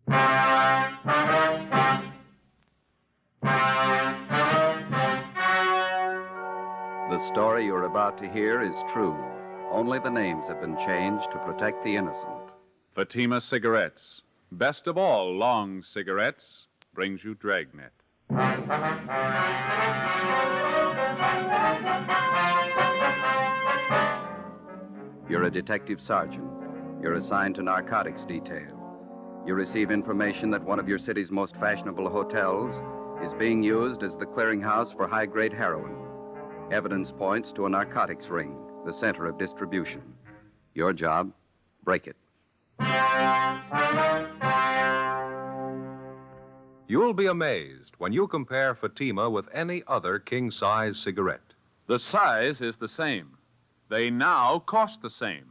The story you're about to hear is true. Only the names have been changed to protect the innocent. Fatima Cigarettes, best of all long cigarettes, brings you Dragnet. You're a detective sergeant. You're assigned to narcotics detail. You receive information that one of your city's most fashionable hotels is being used as the clearinghouse for high-grade heroin. Evidence points to a narcotics ring, the center of distribution. Your job, break it. You'll be amazed when you compare Fatima with any other king-size cigarette. The size is the same. They now cost the same.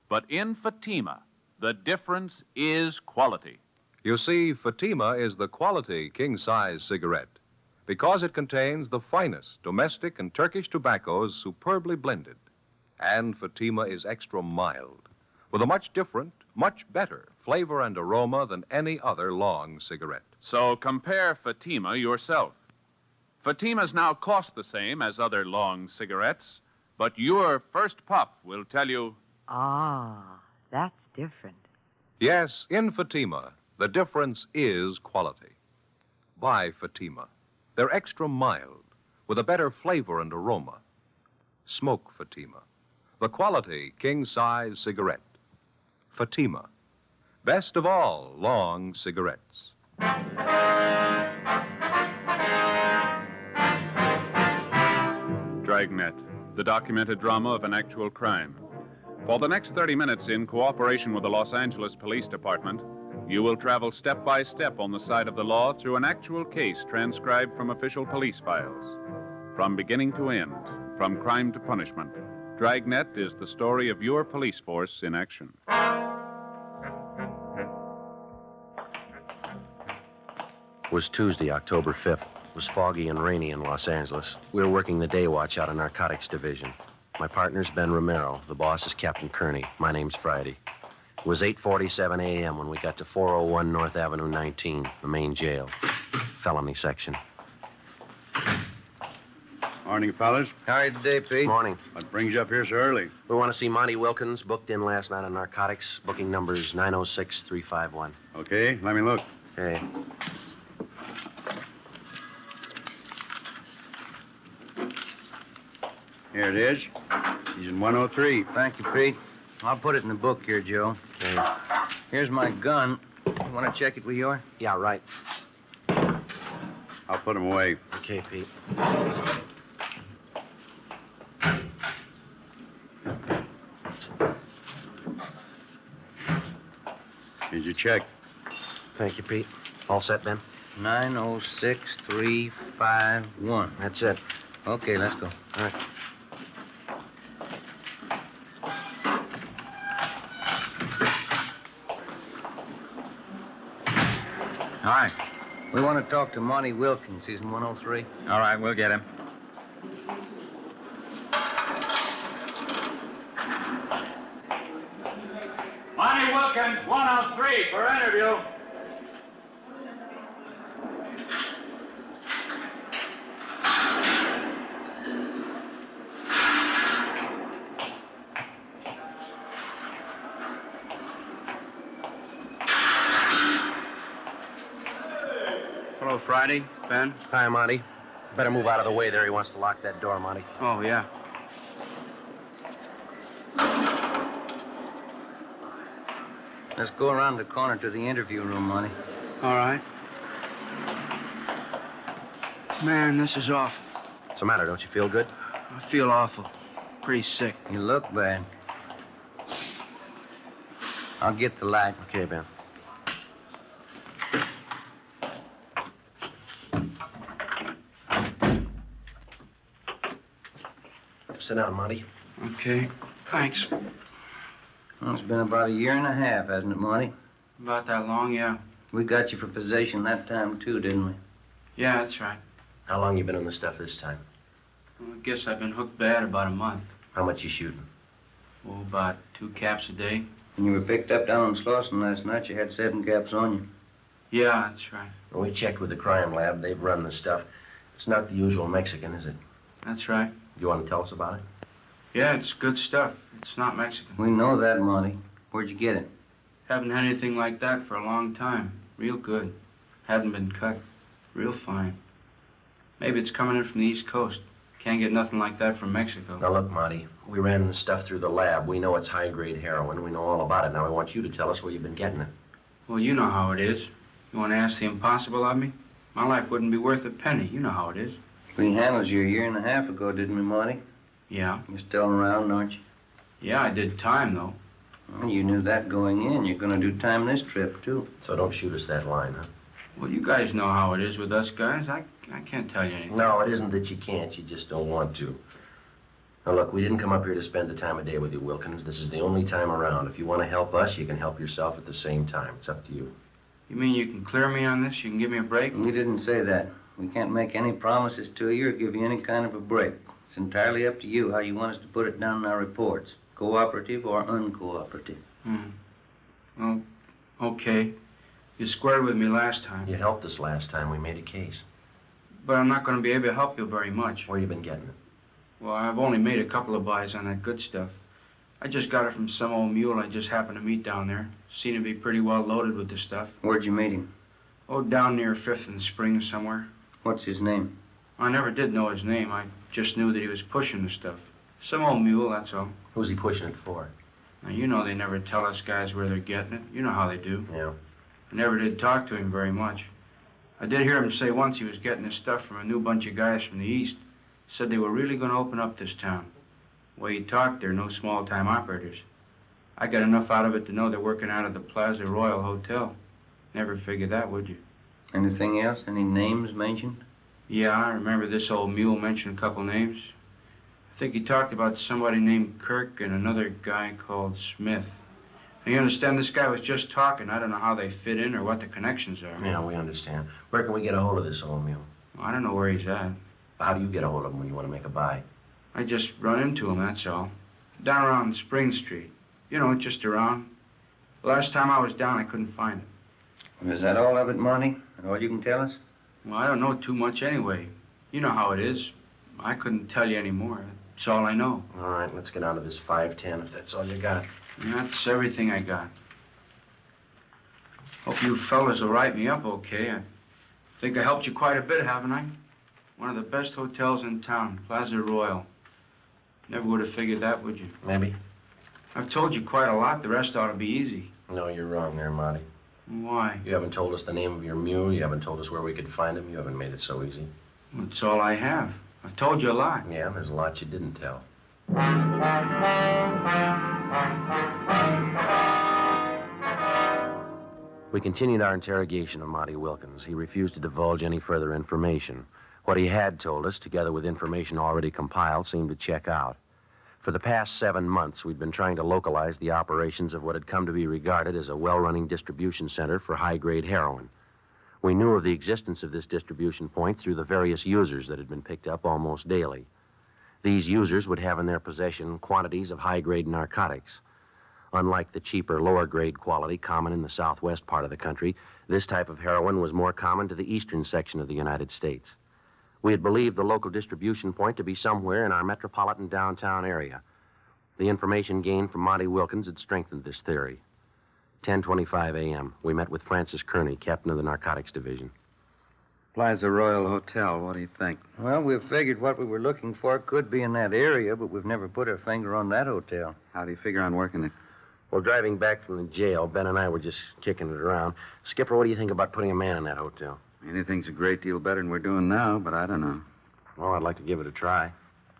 But in Fatima, the difference is quality. You see, Fatima is the quality king-size cigarette because it contains the finest domestic and Turkish tobaccos superbly blended. And Fatima is extra mild, with a much different, much better flavor and aroma than any other long cigarette. So compare Fatima yourself. Fatimas now cost the same as other long cigarettes, but your first puff will tell you... Ah, that's different. Yes, in Fatima, the difference is quality. Buy Fatima. They're extra mild, with a better flavor and aroma. Smoke Fatima, the quality king-size cigarette. Fatima, best of all long cigarettes. Dragnet, the documented drama of an actual crime. For the next 30 minutes, in cooperation with the Los Angeles Police Department, you will travel step by step on the side of the law through an actual case transcribed from official police files. From beginning to end, from crime to punishment, Dragnet is the story of your police force in action. It was Tuesday, October 5th. It was foggy and rainy in Los Angeles. We were working the day watch out of Narcotics Division. My partner's Ben Romero. The boss is Captain Kearney. My name's Friday. It was 8:47 a.m. when we got to 401 North Avenue 19, the main jail, felony section. Morning, fellas. How are you today, Pete? Morning. What brings you up here so early? We want to see Monty Wilkins, booked in last night on Narcotics. Booking number's 906351. Okay, let me look. Okay. Here it is. He's in 103. Thank you, Pete. I'll put it in the book here, Joe. Okay. Here's my gun. You want to check it with yours? Yeah, right. I'll put him away. Okay, Pete. Here's your check. Thank you, Pete. All set, Ben? 906351. That's it. Okay, let's go. All right. Hi. We want to talk to Monty Wilkins. He's in 103. All right, we'll get him. Monty Wilkins, 103 for interview. Hello, Friday. Ben? Hi, Monty. Better move out of the way there. He wants to lock that door, Monty. Oh, yeah. Let's go around the corner to the interview room, Monty. All right. Man, this is awful. What's the matter? Don't you feel good? I feel awful. Pretty sick. You look bad. I'll get the light. Okay, Ben. Sit down, Monty. Okay. Thanks. Well, it's been about a year and a half, hasn't it, Monty? About that long, yeah. We got you for possession that time, too, didn't we? Yeah, that's right. How long you been on the stuff this time? Well, I guess I've been hooked bad about a month. How much you shooting? Oh, about 2 caps a day. When you were picked up down in Slauson last night, you had 7 caps on you. Yeah, that's right. We checked with the crime lab. They've run the stuff. It's not the usual Mexican, is it? That's right. You want to tell us about it? Yeah, it's good stuff. It's not Mexican. We know that, Monty. Where'd you get it? Haven't had anything like that for a long time. Real good. Hadn't been cut. Real fine. Maybe it's coming in from the East Coast. Can't get nothing like that from Mexico. Now, look, Monty, we ran the stuff through the lab. We know it's high-grade heroin. We know all about it. Now, we want you to tell us where you've been getting it. Well, you know how it is. You want to ask the impossible of me? My life wouldn't be worth a penny. You know how it is. We handled you a year and a half ago, didn't we, Monty? Yeah. You're still around, aren't you? Yeah, I did time, though. Well, you knew that going in. You're going to do time this trip, too. So don't shoot us that line, huh? Well, you guys know how it is with us guys. I can't tell you anything. No, it isn't that you can't. You just don't want to. Now, look, we didn't come up here to spend the time of day with you, Wilkins. This is the only time around. If you want to help us, you can help yourself at the same time. It's up to you. You mean you can clear me on this? You can give me a break? We didn't say that. We can't make any promises to you or give you any kind of a break. It's entirely up to you how you want us to put it down in our reports, cooperative or uncooperative. Well, okay. You squared with me last time. You helped us last time. We made a case. But I'm not going to be able to help you very much. Where you been getting it? Well, I've only made a couple of buys on that good stuff. I just got it from some old mule I just happened to meet down there. Seemed to be pretty well loaded with the stuff. Where'd you meet him? Oh, down near 5th and Spring somewhere. What's his name? I never did know his name. I just knew that he was pushing the stuff. Some old mule, that's all. Who's he pushing it for? Now, you know they never tell us guys where they're getting it. You know how they do. Yeah. I never did talk to him very much. I did hear him say once he was getting his stuff from a new bunch of guys from the East. Said they were really going to open up this town. The way he talked, they're no small-time operators. I got enough out of it to know they're working out of the Plaza Royal Hotel. Never figured that, would you? Anything else? Any names mentioned? Yeah, I remember this old mule mentioned a couple names. I think he talked about somebody named Kirk and another guy called Smith. Now, you understand, this guy was just talking. I don't know how they fit in or what the connections are. Yeah, we understand. Where can we get a hold of this old mule? I don't know where he's at. How do you get a hold of him when you want to make a buy? I just run into him, that's all. Down around Spring Street. You know, just around. The last time I was down, I couldn't find him. Is that all of it, Monty? All you can tell us? Well, I don't know too much anyway. You know how it is. I couldn't tell you any more. That's all I know. All right, let's get on to this 510 if that's all you got. And that's everything I got. Hope you fellas will write me up okay. I think I helped you quite a bit, haven't I? One of the best hotels in town, Plaza Royal. Never would have figured that, would you? Maybe. I've told you quite a lot. The rest ought to be easy. No, you're wrong there, Monty. Why? You haven't told us the name of your mule. You haven't told us where we could find him. You haven't made it so easy. That's all I have. I've told you a lot. Yeah, there's a lot you didn't tell. We continued our interrogation of Monty Wilkins. He refused to divulge any further information. What he had told us, together with information already compiled, seemed to check out. For the past 7 months, we'd been trying to localize the operations of what had come to be regarded as a well-running distribution center for high-grade heroin. We knew of the existence of this distribution point through the various users that had been picked up almost daily. These users would have in their possession quantities of high-grade narcotics. Unlike the cheaper, lower-grade quality common in the southwest part of the country, this type of heroin was more common to the eastern section of the United States. We had believed the local distribution point to be somewhere in our metropolitan downtown area. The information gained from Monty Wilkins had strengthened this theory. 10:25 a.m., we met with Francis Kearney, captain of the Narcotics Division. Plaza Royal Hotel, what do you think? Well, we've figured what we were looking for could be in that area, but we've never put our finger on that hotel. How do you figure on working it? Well, driving back from the jail, Ben and I were just kicking it around. Skipper, what do you think about putting a man in that hotel? Anything's a great deal better than we're doing now, but I don't know. Well, I'd like to give it a try.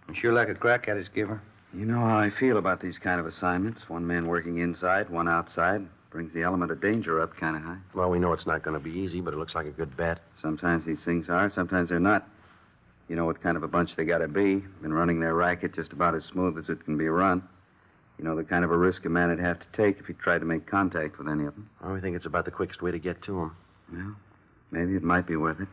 You sure like a crack at it, Skipper? You know how I feel about these kind of assignments. One man working inside, one outside. Brings the element of danger up kind of high. Well, we know it's not going to be easy, but it looks like a good bet. Sometimes these things are, sometimes they're not. You know what kind of a bunch they got to be. Been running their racket just about as smooth as it can be run. You know the kind of a risk a man would have to take if he tried to make contact with any of them. Well, we think it's about the quickest way to get to them. Well, maybe it might be worth it.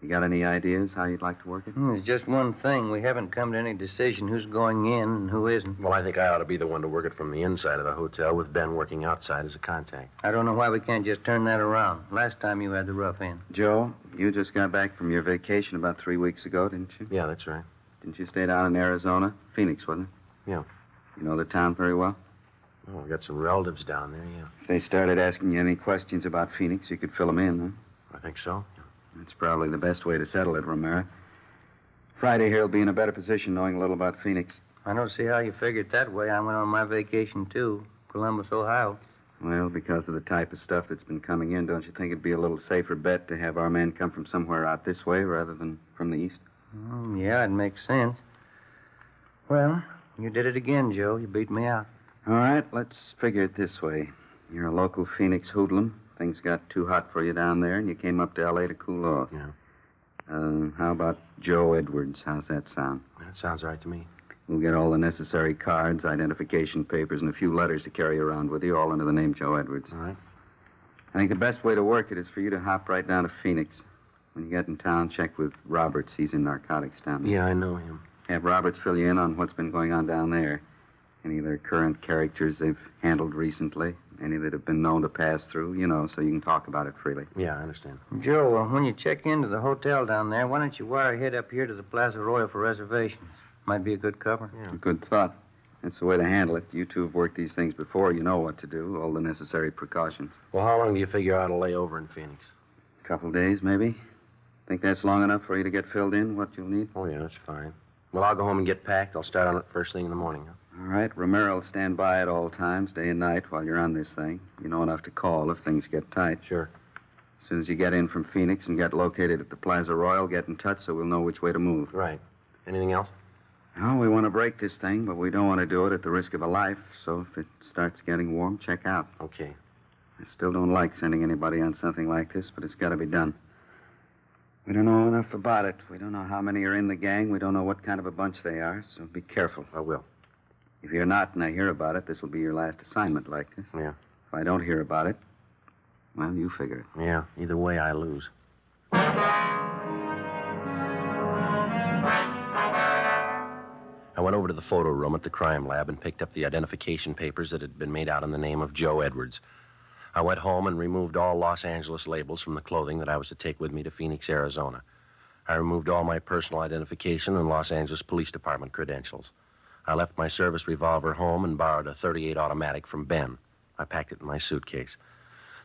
You got any ideas how you'd like to work it? There's just one thing. We haven't come to any decision who's going in and who isn't. Well, I think I ought to be the one to work it from the inside of the hotel with Ben working outside as a contact. I don't know why we can't just turn that around. Last time you had the rough end. Joe, you just got back from your vacation about 3 weeks ago, didn't you? Yeah, that's right. Didn't you stay down in Arizona? Phoenix, wasn't it? Yeah. You know the town very well? Oh, I've got some relatives down there, yeah. If they started asking you any questions about Phoenix, you could fill them in, huh? I think so. That's probably the best way to settle it, Romero. Friday here will be in a better position knowing a little about Phoenix. I don't see how you figured that way. I went on my vacation, too. Columbus, Ohio. Well, because of the type of stuff that's been coming in, don't you think it'd be a little safer bet to have our men come from somewhere out this way rather than from the east? Yeah, it makes sense. Well, you did it again, Joe. You beat me out. All right, let's figure it this way. You're a local Phoenix hoodlum. Things got too hot for you down there, and you came up to L.A. to cool off. Yeah. How about Joe Edwards? How's that sound? That sounds right to me. We'll get all the necessary cards, identification papers, and a few letters to carry around with you, all under the name Joe Edwards. All right. I think the best way to work it is for you to hop right down to Phoenix. When you get in town, check with Roberts. He's in Narcotics down there. Yeah, I know him. Have Roberts fill you in on what's been going on down there. Any of their current characters they've handled recently. Any that have been known to pass through, so you can talk about it freely. Yeah, I understand. Joe, when you check into the hotel down there, why don't you wire ahead up here to the Plaza Royal for reservations? Might be a good cover. Yeah. A good thought. That's the way to handle it. You two have worked these things before. You know what to do, all the necessary precautions. Well, how long do you figure out to lay over in Phoenix? A couple days, maybe. Think that's long enough for you to get filled in, what you'll need? Oh, yeah, that's fine. Well, I'll go home and get packed. I'll start on it first thing in the morning. Huh? All right. Romero will stand by at all times, day and night, while you're on this thing. You know enough to call if things get tight. Sure. As soon as you get in from Phoenix and get located at the Plaza Royal, get in touch so we'll know which way to move. Right. Anything else? Oh, we want to break this thing, but we don't want to do it at the risk of a life. So if it starts getting warm, check out. Okay. I still don't like sending anybody on something like this, but it's got to be done. We don't know enough about it. We don't know how many are in the gang. We don't know what kind of a bunch they are, so be careful. I will. If you're not and I hear about it, this will be your last assignment like this. Yeah. If I don't hear about it, well, you figure it. Yeah. Either way, I lose. I went over to the photo room at the crime lab and picked up the identification papers that had been made out in the name of Joe Edwards. I went home and removed all Los Angeles labels from the clothing that I was to take with me to Phoenix, Arizona. I removed all my personal identification and Los Angeles Police Department credentials. I left my service revolver home and borrowed a .38 automatic from Ben. I packed it in my suitcase.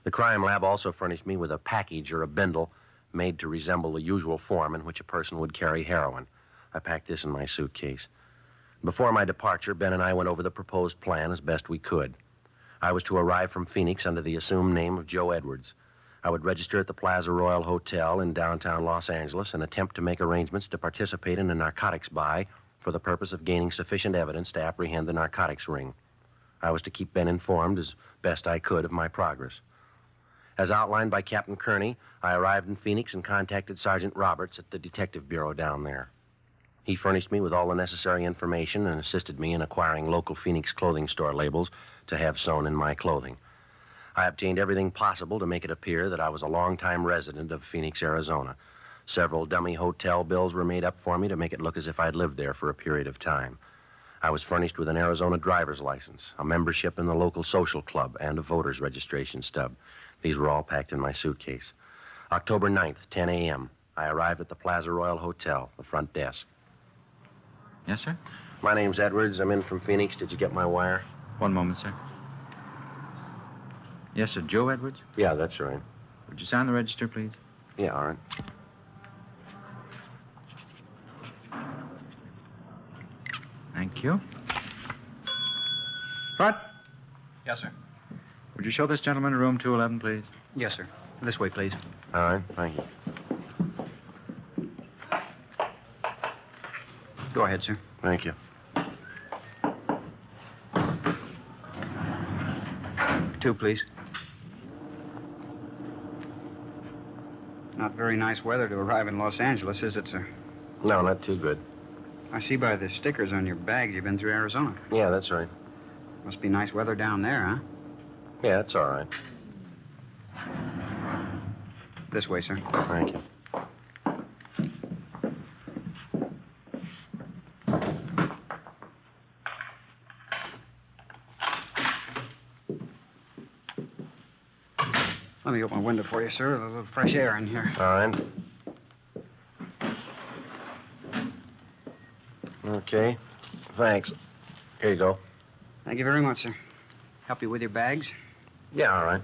The crime lab also furnished me with a package or a bindle made to resemble the usual form in which a person would carry heroin. I packed this in my suitcase. Before my departure, Ben and I went over the proposed plan as best we could. I was to arrive from Phoenix under the assumed name of Joe Edwards. I would register at the Plaza Royal Hotel in downtown Los Angeles and attempt to make arrangements to participate in a narcotics buy for the purpose of gaining sufficient evidence to apprehend the narcotics ring. I was to keep Ben informed as best I could of my progress. As outlined by Captain Kearney, I arrived in Phoenix and contacted Sergeant Roberts at the Detective Bureau down there. He furnished me with all the necessary information and assisted me in acquiring local Phoenix clothing store labels to have sewn in my clothing. I obtained everything possible to make it appear that I was a longtime resident of Phoenix, Arizona. Several dummy hotel bills were made up for me to make it look as if I'd lived there for a period of time. I was furnished with an Arizona driver's license, a membership in the local social club, and a voter's registration stub. These were all packed in my suitcase. October 9th, 10 a.m., I arrived at the Plaza Royal Hotel, the front desk. Yes, sir? My name's Edwards. I'm in from Phoenix. Did you get my wire? One moment, sir. Yes, sir. Joe Edwards? Yeah, that's right. Would you sign the register, please? Yeah, all right. Thank you. Bud? Yes, sir. Would you show this gentleman room 211, please? Yes, sir. This way, please. All right, thank you. Go ahead, sir. Thank you. 2, please. Not very nice weather to arrive in Los Angeles, is it, sir? No, not too good. I see by the stickers on your bags you've been through Arizona. Yeah, that's right. Must be nice weather down there, huh? Yeah, that's all right. This way, sir. Thank you. Let me open a window for you, sir. A little fresh air in here. All right. Okay. Thanks. Here you go. Thank you very much, sir. Help you with your bags? Yeah, all right.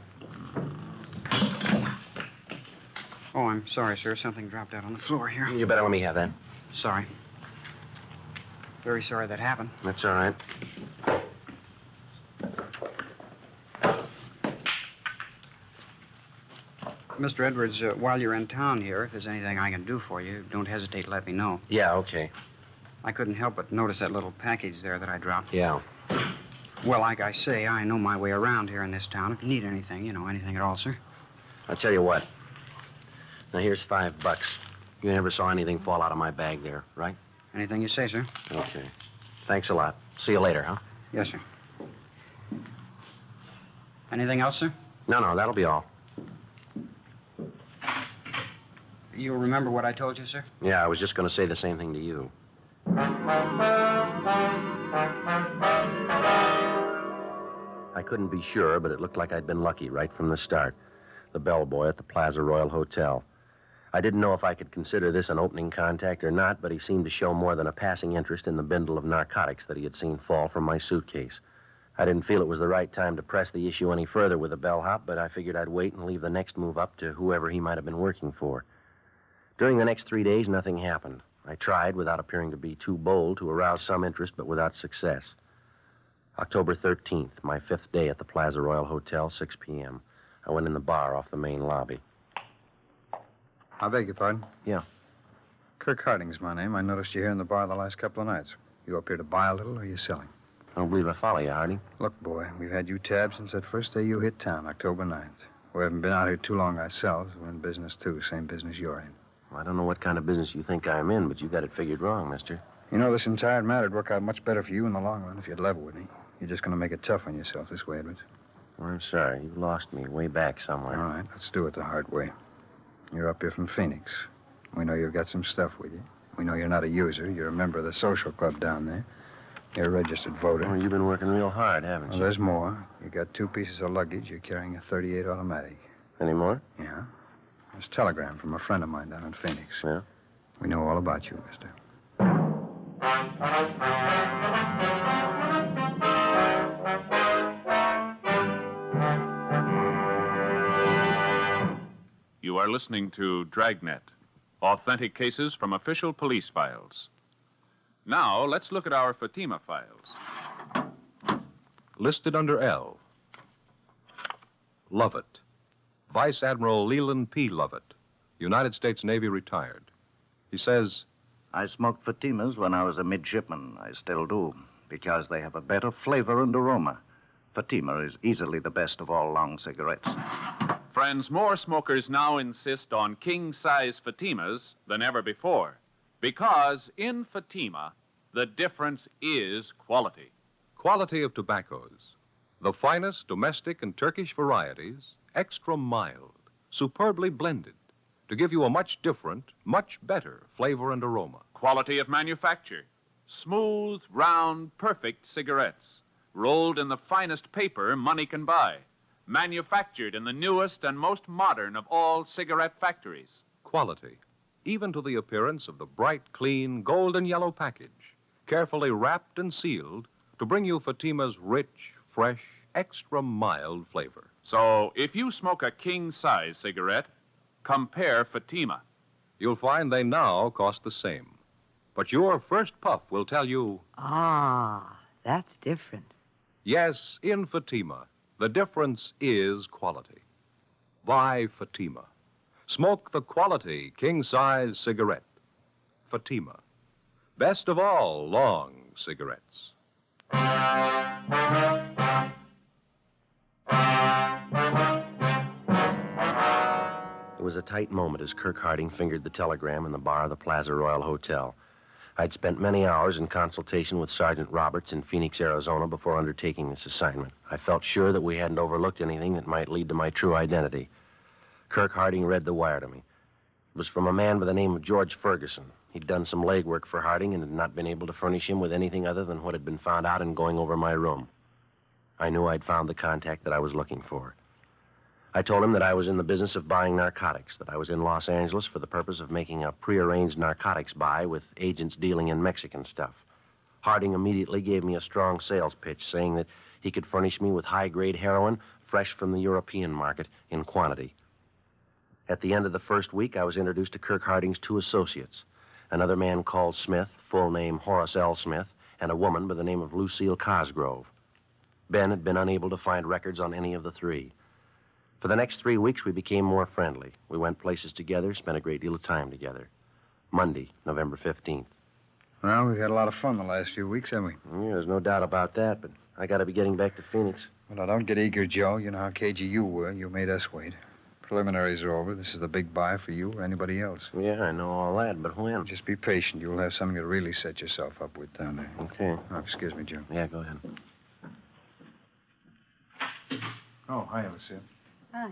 Oh, I'm sorry, sir. Something dropped out on the floor here. You better let me have that. Sorry. Very sorry that happened. That's all right. Mr. Edwards, while you're in town here, if there's anything I can do for you, don't hesitate to let me know. Yeah, okay. I couldn't help but notice that little package there that I dropped. Yeah. Well, like I say, I know my way around here in this town. If you need anything, anything at all, sir. I'll tell you what. Now, here's $5. You never saw anything fall out of my bag there, right? Anything you say, sir. Okay. Thanks a lot. See you later, huh? Yes, sir. Anything else, sir? No, that'll be all. You'll remember what I told you, sir? Yeah, I was just going to say the same thing to you. I couldn't be sure, but it looked like I'd been lucky right from the start. The bellboy at the Plaza Royal Hotel. I didn't know if I could consider this an opening contact or not, but he seemed to show more than a passing interest in the bindle of narcotics that he had seen fall from my suitcase. I didn't feel it was the right time to press the issue any further with a bellhop, but I figured I'd wait and leave the next move up to whoever he might have been working for. During the next 3 days, nothing happened. I tried, without appearing to be too bold, to arouse some interest, but without success. October 13th, my 5th day at the Plaza Royal Hotel, 6 p.m. I went in the bar off the main lobby. I beg your pardon? Yeah. Kirk Harding's my name. I noticed you here in the bar the last couple of nights. You up here to buy a little, or are you selling? I don't believe I follow you, Harding. Look, boy, we've had you tabbed since that first day you hit town, October 9th. We haven't been out here too long ourselves. We're in business, too. Same business you're in. Well, I don't know what kind of business you think I'm in, but you got it figured wrong, mister. You know, this entire matter'd work out much better for you in the long run if you'd level with me. You're just going to make it tough on yourself this way, Edwards. Well, I'm sorry. You lost me way back somewhere. All right, let's do it the hard way. You're up here from Phoenix. We know you've got some stuff with you. We know you're not a user. You're a member of the social club down there. You're a registered voter. Oh, you've been working real hard, haven't you? Well, there's more. You got 2 pieces of luggage. You're carrying a .38 automatic. Any more? Yeah. There's a telegram from a friend of mine down in Phoenix. Yeah? We know all about you, mister. You are listening to Dragnet, authentic cases from official police files. Now, let's look at our Fatima files. Listed under L. Lovett. Vice Admiral Leland P. Lovett, United States Navy retired. He says, I smoked Fatimas when I was a midshipman. I still do, because they have a better flavor and aroma. Fatima is easily the best of all long cigarettes. Friends, more smokers now insist on king-size Fatimas than ever before, because in Fatima, the difference is quality. quality of tobaccos. The finest domestic and Turkish varieties, extra mild, superbly blended, to give you a much different, much better flavor and aroma. Quality of manufacture. Smooth, round, perfect cigarettes. Rolled in the finest paper money can buy. Manufactured in the newest and most modern of all cigarette factories. Quality, even to the appearance of the bright, clean, golden yellow package, carefully wrapped and sealed to bring you Fatima's rich, fresh, extra mild flavor. So, if you smoke a king-size cigarette, compare Fatima. You'll find they now cost the same. But your first puff will tell you, Ah, that's different. yes, in Fatima, the difference is quality. Buy Fatima. Smoke the quality king-size cigarette. Fatima. Best of all long cigarettes. It was a tight moment as Kirk Harding fingered the telegram in the bar of the Plaza Royal Hotel. I'd spent many hours in consultation with Sergeant Roberts in Phoenix, Arizona, before undertaking this assignment. I felt sure that we hadn't overlooked anything that might lead to my true identity. Kirk Harding read the wire to me. It was from a man by the name of George Ferguson. He'd done some legwork for Harding and had not been able to furnish him with anything other than what had been found out in going over my room. I knew I'd found the contact that I was looking for. I told him that I was in the business of buying narcotics, that I was in Los Angeles for the purpose of making a prearranged narcotics buy with agents dealing in Mexican stuff. Harding immediately gave me a strong sales pitch, saying that he could furnish me with high-grade heroin fresh from the European market in quantity. At the end of the first week, I was introduced to Kirk Harding's two associates, another man called Smith, full name Horace L. Smith, and a woman by the name of Lucille Cosgrove. Ben had been unable to find records on any of the three. For the next 3 weeks, we became more friendly. We went places together, spent a great deal of time together. Monday, November 15th. Well, we've had a lot of fun the last few weeks, haven't we? Yeah, there's no doubt about that, but I got to be getting back to Phoenix. Well, now, don't get eager, Joe. You know how cagey you were. You made us wait. Preliminaries are over. This is the big buy for you or anybody else. Yeah, I know all that, but when? Just be patient. You'll have something to really set yourself up with down there. Okay. Oh, excuse me, Joe. Yeah, go ahead. Oh, hi, Lucille. Hi.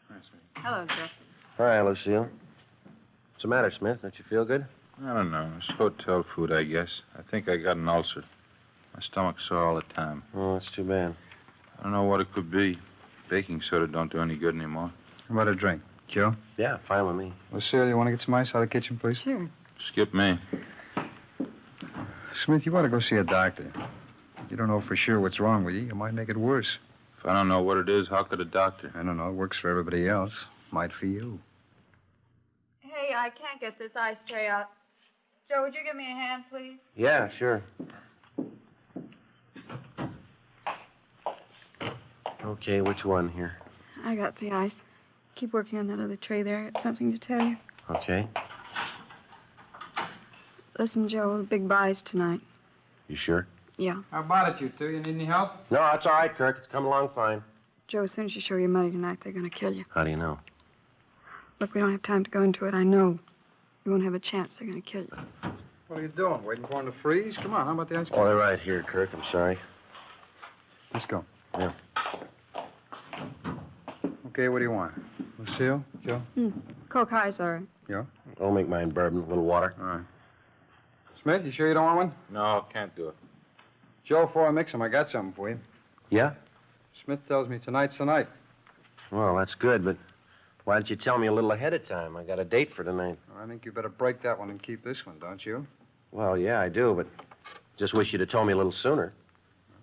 Hi, sweetie. Hello, Joe. Hi, Lucille. What's the matter, Smith? Don't you feel good? I don't know. It's hotel food, I guess. I think I got an ulcer. My stomach's sore all the time. Oh, that's too bad. I don't know what it could be. Baking soda don't do any good anymore. How about a drink? Joe? Yeah, fine with me. Lucille, you want to get some ice out of the kitchen, please? Sure. Skip me. Smith, you ought to go see a doctor. You don't know for sure what's wrong with you. You might make it worse. If I don't know what it is, how could a doctor? I don't know. It works for everybody else. Might for you. Hey, I can't get this ice tray out. Joe, would you give me a hand, please? Yeah, sure. Okay, which one here? I got the ice. Keep working on that other tray there. It's something to tell you. Okay. Listen, Joe, the big buy's tonight. You sure? Yeah. How about it, you two? You need any help? No, that's all right, Kirk. It's come along fine. Joe, as soon as you show your money tonight, they're going to kill you. How do you know? Look, we don't have time to go into it. I know. You won't have a chance. They're going to kill you. What are you doing? Waiting for him to freeze? Come on, how about the ice cream? Oh, they're right here, Kirk. I'm sorry. Let's go. Yeah. Okay, what do you want? Lucille? Joe? Coke High's all right. Yeah? I'll make mine bourbon, a little water. All right. Smith, you sure you don't want one? No, can't do it. Joe, before I mix them, I got something for you. Yeah? Smith tells me tonight's the night. Well, that's good, but why didn't you tell me a little ahead of time? I got a date for tonight. I think you better break that one and keep this one, don't you? Well, yeah, I do, but just wish you'd have told me a little sooner.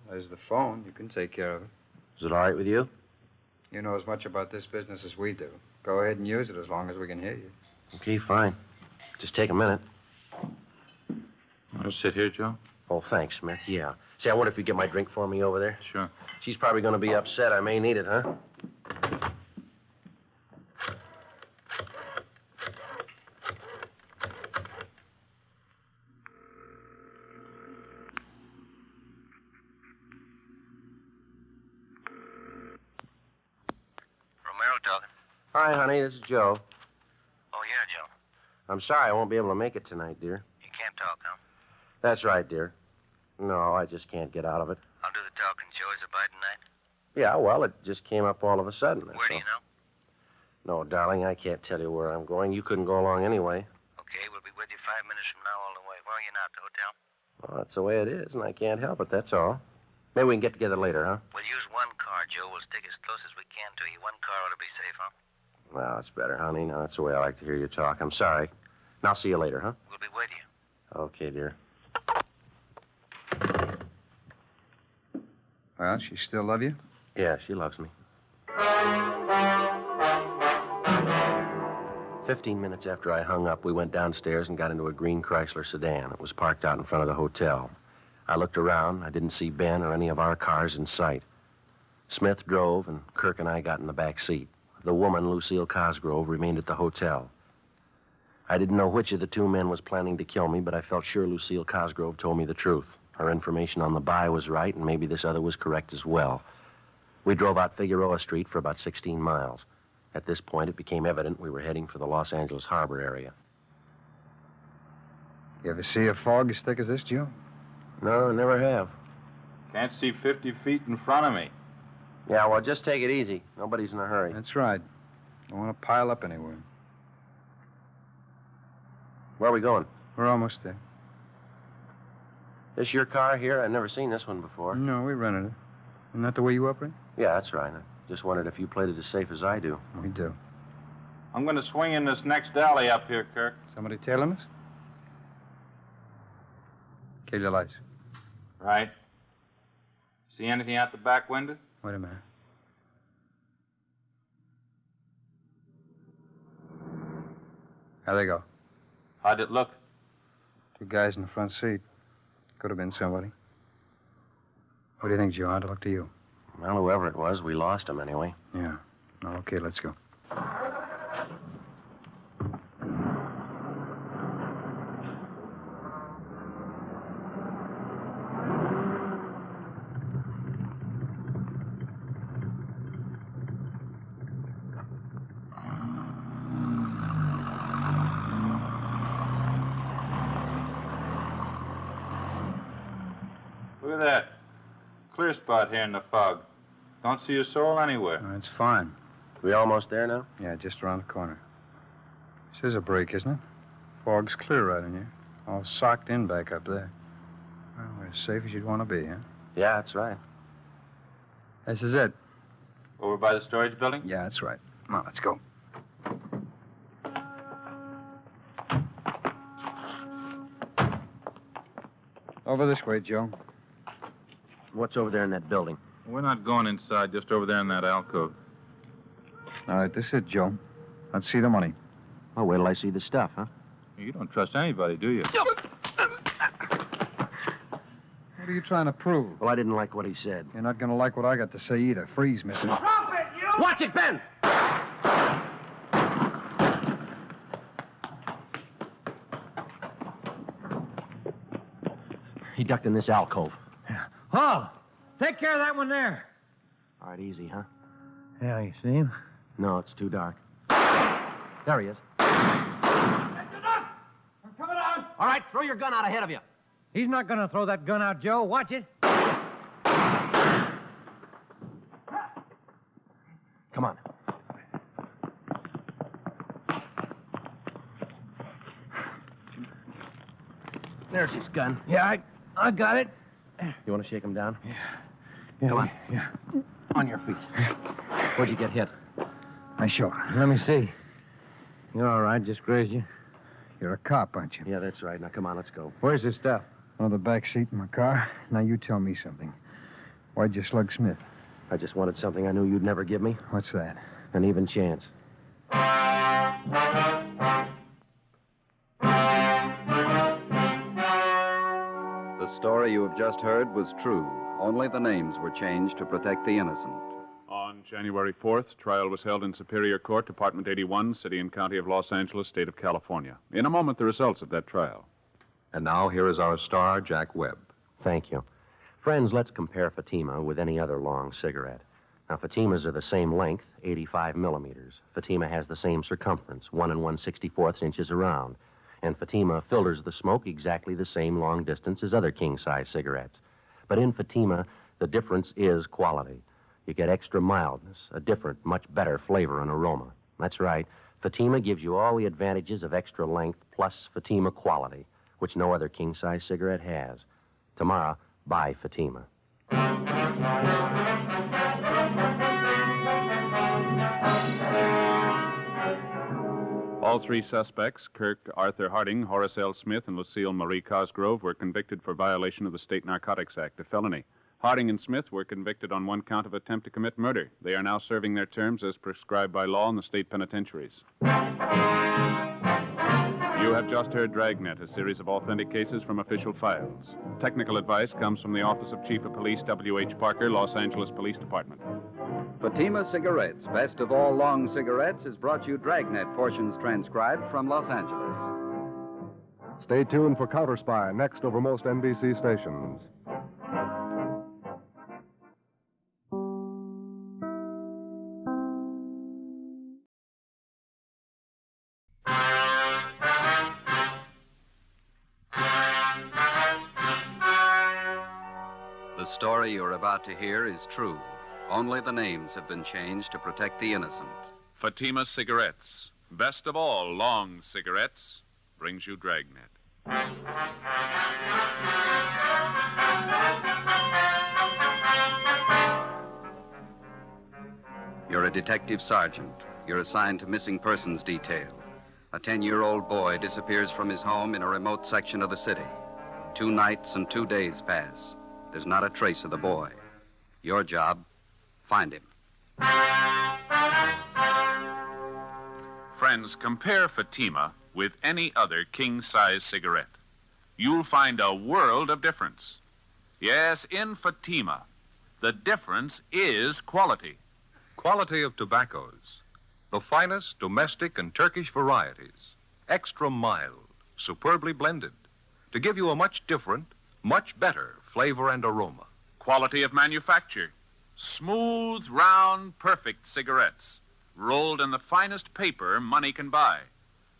There's the phone. You can take care of it. Is it all right with you? You know as much about this business as we do. Go ahead and use it as long as we can hear you. Okay, fine. Just take a minute. Want to sit here, Joe? Oh, thanks, Smith. Yeah. Say, I wonder if you get my drink for me over there? Sure. She's probably going to be upset. I may need it, huh? Romero talking. Hi, honey. This is Joe. Oh, yeah, Joe. I'm sorry I won't be able to make it tonight, dear. You can't talk, huh? That's right, dear. No, I just can't get out of it. I'll do the talking, Joe. Is it by tonight? Yeah, well, it just came up all of a sudden. Where do you know? No, darling, I can't tell you where I'm going. You couldn't go along anyway. Okay, we'll be with you 5 minutes from now all the way. Where are you now, at the hotel? Well, that's the way it is, and I can't help it, that's all. Maybe we can get together later, huh? We'll use one car, Joe. We'll stick as close as we can to you. One car ought to be safe, huh? Well, that's better, honey. Now, that's the way I like to hear you talk. I'm sorry. And I'll see you later, huh? We'll be with you. Okay, dear. Well, she still love you? Yeah, she loves me. 15 minutes after I hung up, we went downstairs and got into a green Chrysler sedan. It was parked out in front of the hotel. I looked around. I didn't see Ben or any of our cars in sight. Smith drove, and Kirk and I got in the back seat. The woman, Lucille Cosgrove, remained at the hotel. I didn't know which of the two men was planning to kill me, but I felt sure Lucille Cosgrove told me the truth. Her information on the buy was right, and maybe this other was correct as well. We drove out Figueroa Street for about 16 miles. At this point, it became evident we were heading for the Los Angeles harbor area. You ever see a fog as thick as this, Joe? No, I never have. Can't see 50 feet in front of me. Yeah, well, just take it easy. Nobody's in a hurry. That's right. Don't want to pile up anywhere. Where are we going? We're almost there. This your car here? I've never seen this one before. No, we rented it. Isn't that the way you operate? Yeah, that's right. I Just wondered if you played it as safe as I do. We do. I'm going to swing in this next alley up here, Kirk. Somebody tailing us? Kill your lights. Right. See anything out the back window? Wait a minute. How'd they go? How'd it look? 2 guys in the front seat. Could have been somebody. What do you think, Joe? How'd it look to you? Well, whoever it was, we lost him anyway. Yeah. Okay, let's go. Look at that. Clear spot here in the fog. Don't see a soul anywhere. It's fine. We almost there now? Yeah, just around the corner. This is a break, isn't it? Fog's clear right in here. All socked in back up there. Well, we're as safe as you'd want to be, huh? Yeah, that's right. This is it. Over by the storage building? Yeah, that's right. Come on, let's go. Over this way, Joe. What's over there in that building? We're not going inside, just over there in that alcove. All right, this is it, Joe. Let's see the money. Oh, wait till I see the stuff, huh? You don't trust anybody, do you? What are you trying to prove? Well, I didn't like what he said. You're not going to like what I got to say either. Freeze, mister. Drop it, you! Watch it, Ben! He ducked in this alcove. Oh, take care of that one there. All right, easy, huh? Yeah, you see him? No, it's too dark. There he is. That's enough! I'm coming out! All right, throw your gun out ahead of you. He's not going to throw that gun out, Joe. Watch it. Come on. There's his gun. Yeah, I got it. You want to shake him down? Yeah. Come on. Yeah. On your feet. Where'd you get hit? My shoulder. Let me see. You're all right. Just grazed you. You're a cop, aren't you? Yeah, that's right. Now, come on, let's go. Where's his stuff? On the back seat in my car. Now, you tell me something. Why'd you slug Smith? I just wanted something I knew you'd never give me. What's that? An even chance. The story you have just heard was true. Only the names were changed to protect the innocent. On January 4th, trial was held in Superior Court, Department 81, City and County of Los Angeles, State of California. In a moment, the results of that trial. And now, here is our star, Jack Webb. Thank you. Friends, let's compare Fatima with any other long cigarette. Now, Fatimas are the same length, 85 millimeters. Fatima has the same circumference, 1 1/64 inches around. And Fatima filters the smoke exactly the same long distance as other king-size cigarettes. But in Fatima, the difference is quality. You get extra mildness, a different, much better flavor and aroma. That's right. Fatima gives you all the advantages of extra length plus Fatima quality, which no other king-size cigarette has. Tomorrow, buy Fatima. All 3 suspects, Kirk Arthur Harding, Horace L. Smith, and Lucille Marie Cosgrove, were convicted for violation of the State Narcotics Act, a felony. Harding and Smith were convicted on 1 count of attempt to commit murder. They are now serving their terms as prescribed by law in the state penitentiaries. You have just heard Dragnet, a series of authentic cases from official files. Technical advice comes from the Office of Chief of Police W.H. Parker, Los Angeles Police Department. Fatima Cigarettes, best of all long cigarettes, has brought you Dragnet portions transcribed from Los Angeles. Stay tuned for Counter Spy, next over most NBC stations. The story you're about to hear is true. Only the names have been changed to protect the innocent. Fatima Cigarettes, best of all long cigarettes, brings you Dragnet. You're a detective sergeant. You're assigned to missing persons detail. A 10-year-old boy disappears from his home in a remote section of the city. 2 nights and 2 days pass. There's not a trace of the boy. Your job, find him. Friends, compare Fatima with any other king-size cigarette. You'll find a world of difference. Yes, in Fatima, the difference is quality. Quality of tobaccos. The finest domestic and Turkish varieties. Extra mild, superbly blended. To give you a much different, much better flavor and aroma. Quality of manufacture. Smooth, round, perfect cigarettes. Rolled in the finest paper money can buy.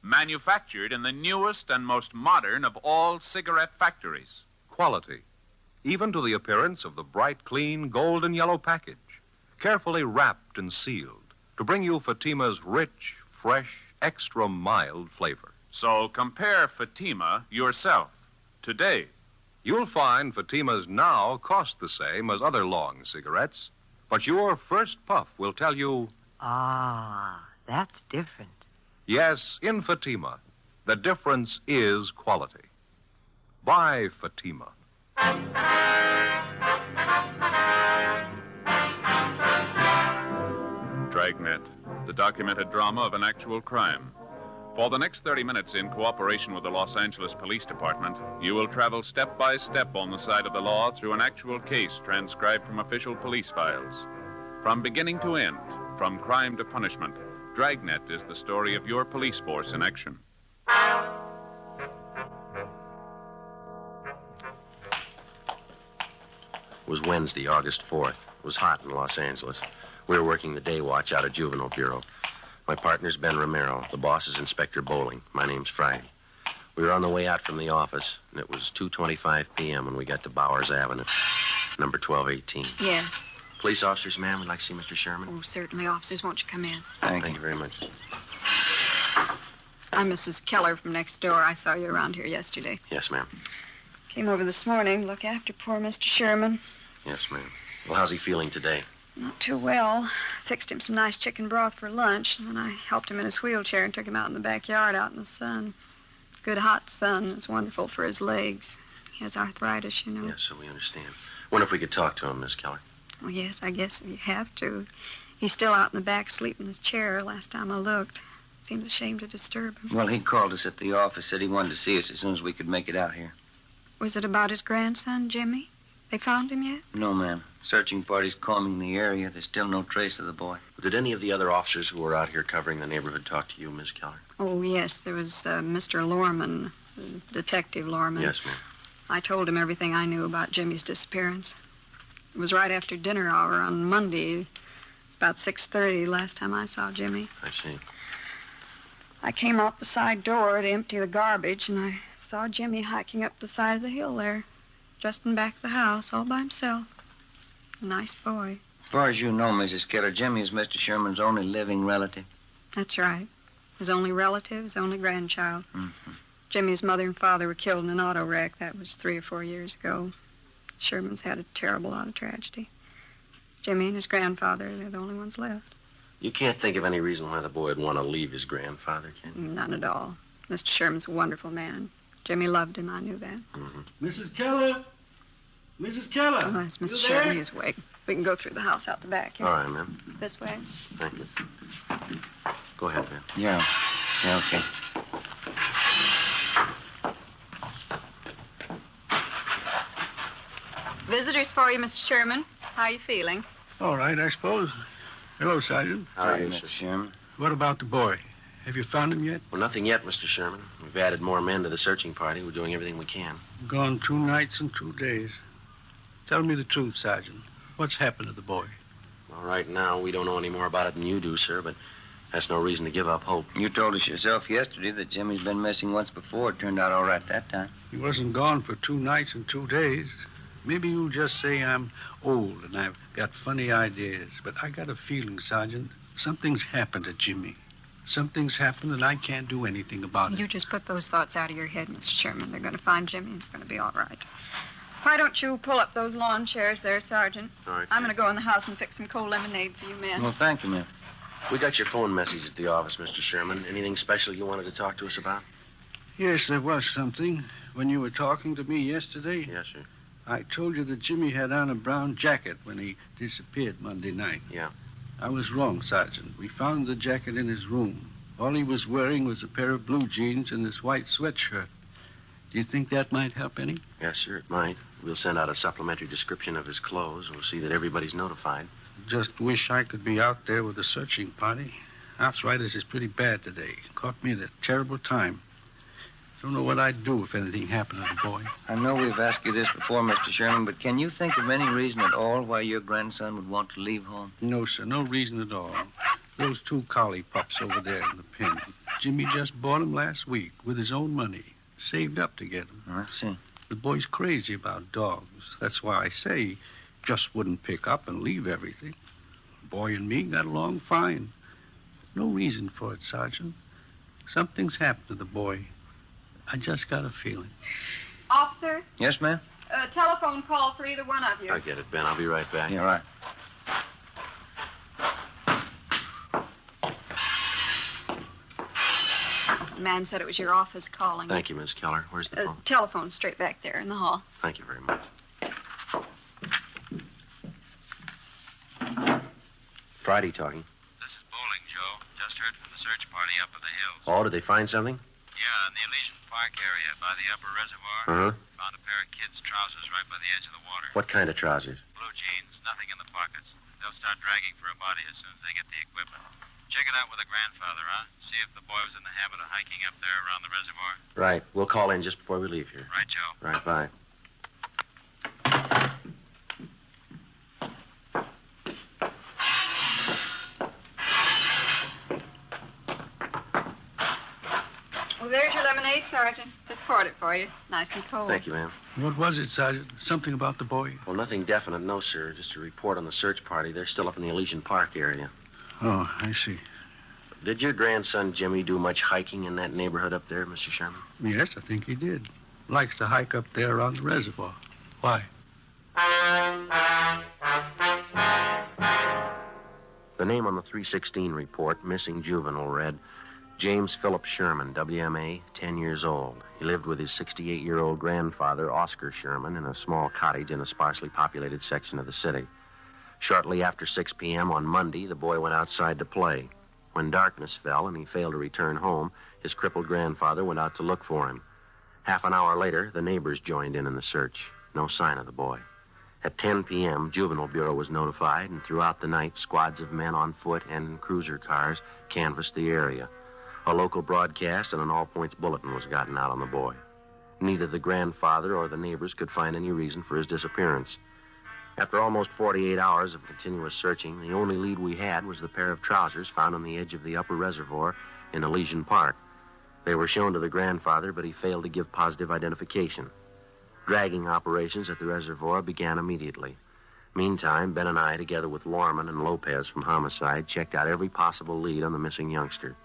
Manufactured in the newest and most modern of all cigarette factories. Quality. Even to the appearance of the bright, clean, gold and yellow package. Carefully wrapped and sealed to bring you Fatima's rich, fresh, extra mild flavor. So compare Fatima yourself today. You'll find Fatima's now cost the same as other long cigarettes, but your first puff will tell you, ah, that's different. Yes, in Fatima, the difference is quality. Buy Fatima. Dragnet, the documented drama of an actual crime. For the next 30 minutes, in cooperation with the Los Angeles Police Department, you will travel step by step on the side of the law through an actual case transcribed from official police files. From beginning to end, from crime to punishment, Dragnet is the story of your police force in action. It was Wednesday, August 4th. It was hot in Los Angeles. We were working the day watch out of Juvenile Bureau. My partner's Ben Romero. The boss is Inspector Bowling. My name's Friday. We were on the way out from the office, and it was 2:25 p.m. when we got to Bowers Avenue, number 1218. Yes. Police officers, ma'am, we'd like to see Mr. Sherman. Oh, certainly, officers. Won't you come in? Thank you very much. I'm Mrs. Keller from next door. I saw you around here yesterday. Yes, ma'am. Came over this morning to look after poor Mr. Sherman. Yes, ma'am. Well, how's he feeling today? Not too well. Fixed him some nice chicken broth for lunch, and then I helped him in his wheelchair and took him out in the backyard out in the sun. Good hot sun. It's wonderful for his legs. He has arthritis, you know. Yes, so we understand. Wonder if we could talk to him, Miss Keller. Well, yes, I guess you have to. He's still out in the back sleeping in his chair last time I looked. Seems a shame to disturb him. Well, he called us at the office, said he wanted to see us as soon as we could make it out here. Was it about his grandson, Jimmy? They found him yet? No, ma'am. Searching party's combing the area. There's still no trace of the boy. Did any of the other officers who were out here covering the neighborhood talk to you, Miss Keller? Oh, yes. There was Mr. Lorman, Detective Lorman. Yes, ma'am. I told him everything I knew about Jimmy's disappearance. It was right after dinner hour on Monday. It was about 6:30 last time I saw Jimmy. I see. I came out the side door to empty the garbage, and I saw Jimmy hiking up the side of the hill there, just in back of the house, all by himself. A nice boy. As far as you know, Mrs. Keller, Jimmy is Mr. Sherman's only living relative. That's right. His only relative, his only grandchild. Mm-hmm. Jimmy's mother and father were killed in an auto wreck. That was 3 or 4 years ago. Sherman's had a terrible lot of tragedy. Jimmy and his grandfather, they're the only ones left. You can't think of any reason why the boy would want to leave his grandfather, can you? None at all. Mr. Sherman's a wonderful man. Jimmy loved him, I knew that. Mm-hmm. Mrs. Keller? Mrs. Keller? Oh, that's Mr. You Sherman. there? He's awake. We can go through the house out the back here. All right, ma'am. This way. Thank you. Go ahead, ma'am. Yeah, okay. Visitors for you, Mr. Sherman. How are you feeling? All right, I suppose. Hello, Sergeant. How are you, Mr. Sherman? What about the boy? Have you found him yet? Well, nothing yet, Mr. Sherman. We've added more men to the searching party. We're doing everything we can. Gone 2 nights and 2 days. Tell me the truth, Sergeant. What's happened to the boy? Well, right now, we don't know any more about it than you do, sir, but that's no reason to give up hope. You told us yourself yesterday that Jimmy's been missing once before. It turned out all right that time. He wasn't gone for 2 nights and 2 days. Maybe you'll just say I'm old and I've got funny ideas, but I got a feeling, Sergeant, something's happened to Jimmy. Something's happened and I can't do anything about it. You just put those thoughts out of your head, Mr. Sherman. They're going to find Jimmy and it's going to be all right. Why don't you pull up those lawn chairs there, Sergeant? All right. I'm going to go in the house and fix some cold lemonade for you men. Well, thank you, ma'am. We got your phone message at the office, Mr. Sherman. Anything special you wanted to talk to us about? Yes, there was something. When you were talking to me yesterday, Yes, sir. I told you that Jimmy had on a brown jacket when he disappeared Monday night. Yeah. I was wrong, Sergeant. We found the jacket in his room. All he was wearing was a pair of blue jeans and this white sweatshirt. Do you think that might help any? Yes, sir, it might. We'll send out a supplementary description of his clothes. We'll see that everybody's notified. Just wish I could be out there with a searching party. Arthritis is pretty bad today. Caught me at a terrible time. Don't know what I'd do if anything happened to the boy. I know we've asked you this before, Mr. Sherman, but can you think of any reason at all why your grandson would want to leave home? No, sir, no reason at all. Those 2 collie pups over there in the pen. Jimmy just bought them last week with his own money. Saved up to get them. I see. The boy's crazy about dogs. That's why I say he just wouldn't pick up and leave everything. The boy and me got along fine. No reason for it, Sergeant. Something's happened to the boy. I just got a feeling. Officer, Yes, ma'am? a telephone call for either one of you. I get it, Ben. I'll be right back. Yeah, right. The man said it was your office calling. Thank you, Miss Keller. Where's the phone? Telephone's straight back there in the hall. Thank you very much. Friday talking. This is Bowling, Joe. Just heard from the search party up at the hills. Oh, did they find something? Yeah, in the Elysian Park area by the upper reservoir. Uh-huh. Found a pair of kids' trousers right by the edge of the water. What kind of trousers? Blue jeans, nothing in the pockets. They'll start dragging for a body as soon as they get the equipment. Check it out with the grandfather, huh? See if the boy was in the habit of hiking up there around the reservoir. Right. We'll call in just before we leave here. Right, Joe. Right, bye. Well, there's your lemonade, Sergeant. Just poured it for you. Nice and cold. Thank you, ma'am. What was it, Sergeant? Something about the boy? Well, nothing definite, no, sir. Just a report on the search party. They're still up in the Elysian Park area. Oh, I see. Did your grandson Jimmy do much hiking in that neighborhood up there, Mr. Sherman? Yes, I think he did. Likes to hike up there around the reservoir. Why? The name on the 316 report, missing juvenile, read James Philip Sherman, WMA, 10 years old. He lived with his 68-year-old grandfather, Oscar Sherman, in a small cottage in a sparsely populated section of the city. Shortly after 6 p.m. on Monday, the boy went outside to play. When darkness fell and he failed to return home, his crippled grandfather went out to look for him. Half an hour later, the neighbors joined in the search. No sign of the boy. At 10 p.m., Juvenile Bureau was notified, and throughout the night, squads of men on foot and in cruiser cars canvassed the area. A local broadcast and an all-points bulletin was gotten out on the boy. Neither the grandfather or the neighbors could find any reason for his disappearance. After almost 48 hours of continuous searching, the only lead we had was the pair of trousers found on the edge of the upper reservoir in Elysian Park. They were shown to the grandfather, but he failed to give positive identification. Dragging operations at the reservoir began immediately. Meantime, Ben and I, together with Lorman and Lopez from Homicide, checked out every possible lead on the missing youngster.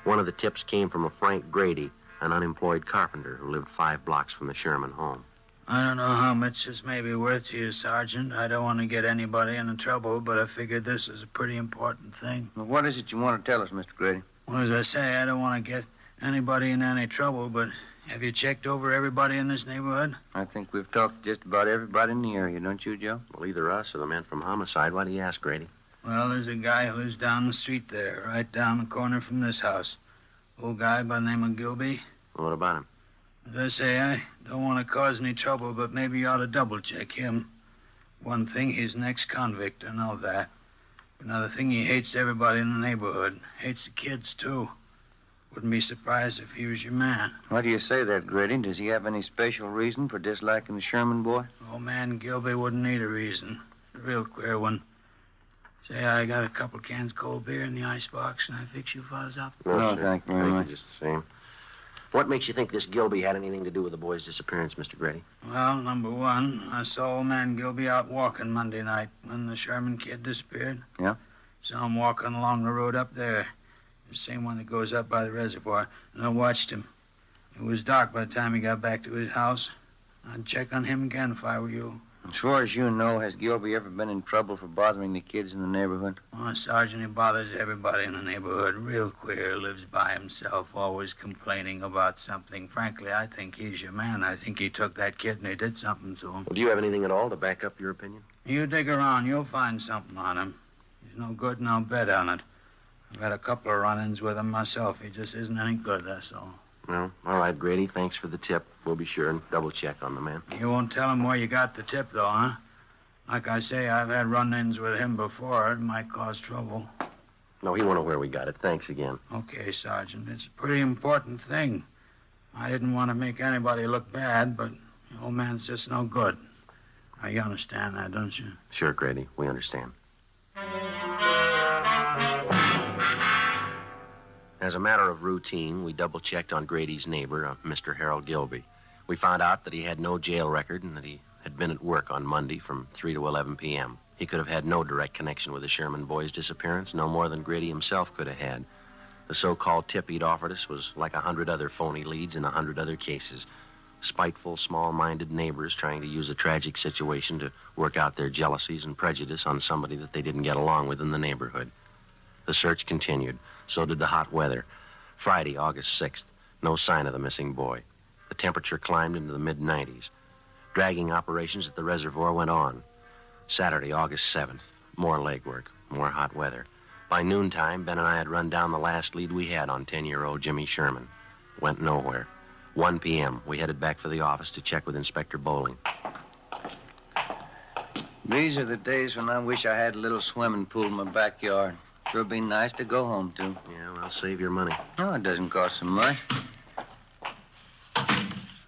One of the tips came from a Frank Grady, an unemployed carpenter who lived 5 blocks from the Sherman home. I don't know how much this may be worth to you, Sergeant. I don't want to get anybody into trouble, but I figured this is a pretty important thing. Well, what is it you want to tell us, Mr. Grady? Well, as I say, I don't want to get anybody in any trouble, but have you checked over everybody in this neighborhood? I think we've talked to just about everybody in the area, don't you, Joe? Well, either us or the men from Homicide. Why do you ask, Grady? Well, there's a guy who lives down the street there, right down the corner from this house. Old guy by the name of Gilby. Well, what about him? As I say, I don't want to cause any trouble, but maybe you ought to double-check him. One thing, he's an ex-convict, I know that. Another thing, he hates everybody in the neighborhood. Hates the kids, too. Wouldn't be surprised if he was your man. Why do you say that, Grady? Does he have any special reason for disliking the Sherman boy? Old man Gilby wouldn't need a reason. A real queer one. Say, I got a couple cans of cold beer in the icebox, and I fix you fellas up. No, thank you very much. Just the same. What makes you think this Gilby had anything to do with the boy's disappearance, Mr. Grady? Well, number one, I saw old man Gilby out walking Monday night when the Sherman kid disappeared. Yeah? Saw him walking along the road up there. The same one that goes up by the reservoir. And I watched him. It was dark by the time he got back to his house. I'd check on him again if I were you. As far as you know, has Gilby ever been in trouble for bothering the kids in the neighborhood? Oh, Sergeant, he bothers everybody in the neighborhood. Real queer. Lives by himself, always complaining about something. Frankly, I think he's your man. I think he took that kid and he did something to him. Well, do you have anything at all to back up your opinion? You dig around, you'll find something on him. He's no good, and I'll bet on it. I've had a couple of run-ins with him myself. He just isn't any good, that's all. Well, all right, Grady. Thanks for the tip. We'll be sure and double-check on the man. You won't tell him where you got the tip, though, huh? Like I say, I've had run-ins with him before. It might cause trouble. No, he won't know where we got it. Thanks again. Okay, Sergeant. It's a pretty important thing. I didn't want to make anybody look bad, but the old man's just no good. Now, you understand that, don't you? Sure, Grady. We understand. As a matter of routine, we double-checked on Grady's neighbor, Mr. Harold Gilby. We found out that he had no jail record and that he had been at work on Monday from 3 to 11 p.m. He could have had no direct connection with the Sherman boys' disappearance, no more than Grady himself could have had. The so-called tip he'd offered us was like 100 other phony leads in 100 other cases. Spiteful, small-minded neighbors trying to use a tragic situation to work out their jealousies and prejudice on somebody that they didn't get along with in the neighborhood. The search continued. So did the hot weather. Friday, August 6th, no sign of the missing boy. The temperature climbed into the mid-90s. Dragging operations at the reservoir went on. Saturday, August 7th, more legwork, more hot weather. By noontime, Ben and I had run down the last lead we had on 10-year-old Jimmy Sherman. Went nowhere. 1 p.m., we headed back for the office to check with Inspector Bowling. These are the days when I wish I had a little swimming pool in my backyard. Sure be nice to go home to. Yeah, well, save your money. No, it doesn't cost so much.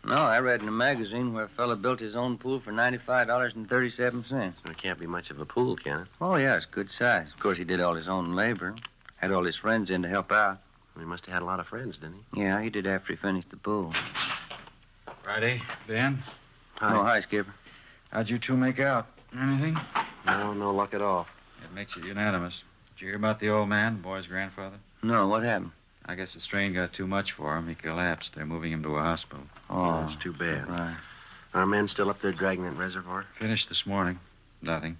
No, I read in a magazine where a fella built his own pool for $95.37. It can't be much of a pool, can it? Oh, yeah, it's good size. Of course, he did all his own labor. Had all his friends in to help out. He must have had a lot of friends, didn't he? Yeah, he did after he finished the pool. Friday, Ben? Hi. Oh, hi, Skipper. How'd you two make out? Anything? No luck at all. It makes it unanimous. Did you hear about the old man, the boy's grandfather? No, what happened? I guess the strain got too much for him. He collapsed. They're moving him to a hospital. Oh, that's too bad. Right. Our men still up there Dragnet Reservoir? Finished this morning. Nothing.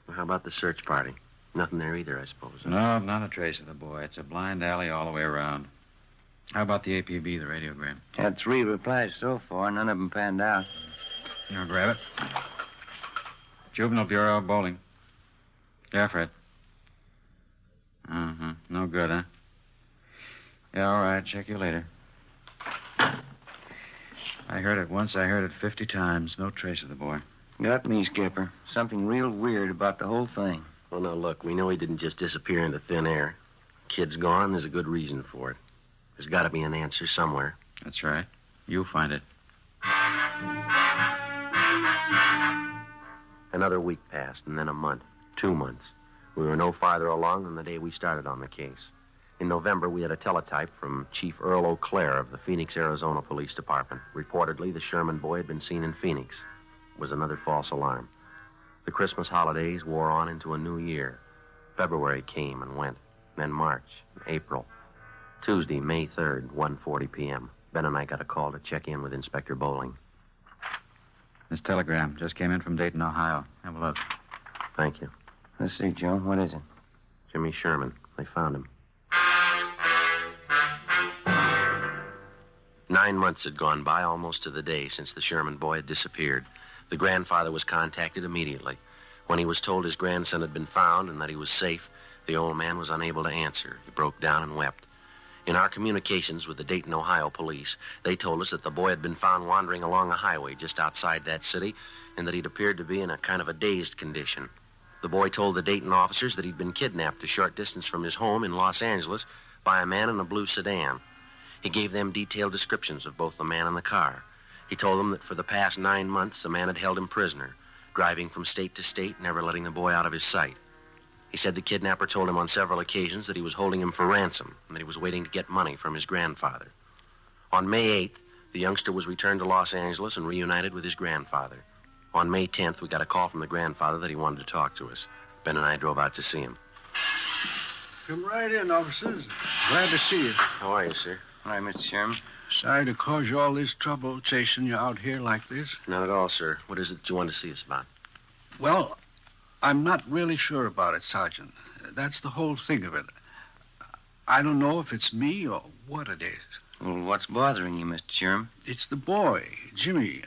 Well, how about the search party? Nothing there either, I suppose. No, not a trace of the boy. It's a blind alley all the way around. How about the APB, the radiogram? Had 3 replies so far. None of them panned out. You want to grab it? Juvenile Bureau, Bowling. Yeah, Fred. No good, huh? Yeah, all right. Check you later. I heard it once. I heard it 50 times. No trace of the boy. Got me, Skipper. Something real weird about the whole thing. Well, now, look, we know he didn't just disappear into thin air. Kid's gone. There's a good reason for it. There's got to be an answer somewhere. That's right. You'll find it. Another week passed, and then a month. 2 months. We were no farther along than the day we started on the case. In November, we had a teletype from Chief Earl O'Clair of the Phoenix, Arizona Police Department. Reportedly, the Sherman boy had been seen in Phoenix. It was another false alarm. The Christmas holidays wore on into a new year. February came and went. Then March, April. Tuesday, May 3rd, 1:40 p.m. Ben and I got a call to check in with Inspector Bowling. This telegram just came in from Dayton, Ohio. Have a look. Thank you. Let's see, Joe. What is it? Jimmy Sherman. They found him. 9 months had gone by, almost to the day, since the Sherman boy had disappeared. The grandfather was contacted immediately. When he was told his grandson had been found and that he was safe, the old man was unable to answer. He broke down and wept. In our communications with the Dayton, Ohio police, they told us that the boy had been found wandering along a highway just outside that city and that he'd appeared to be in a kind of a dazed condition. The boy told the Dayton officers that he'd been kidnapped a short distance from his home in Los Angeles by a man in a blue sedan. He gave them detailed descriptions of both the man and the car. He told them that for the past 9 months, the man had held him prisoner, driving from state to state, never letting the boy out of his sight. He said the kidnapper told him on several occasions that he was holding him for ransom and that he was waiting to get money from his grandfather. On May 8th, the youngster was returned to Los Angeles and reunited with his grandfather. On May 10th, we got a call from the grandfather that he wanted to talk to us. Ben and I drove out to see him. Come right in, officers. Glad to see you. How are you, sir? Hi, Mr. Sherman. Sorry to cause you all this trouble chasing you out here like this. Not at all, sir. What is it you want to see us about? Well, I'm not really sure about it, Sergeant. That's the whole thing of it. I don't know if it's me or what it is. Well, what's bothering you, Mr. Sherman? It's the boy, Jimmy.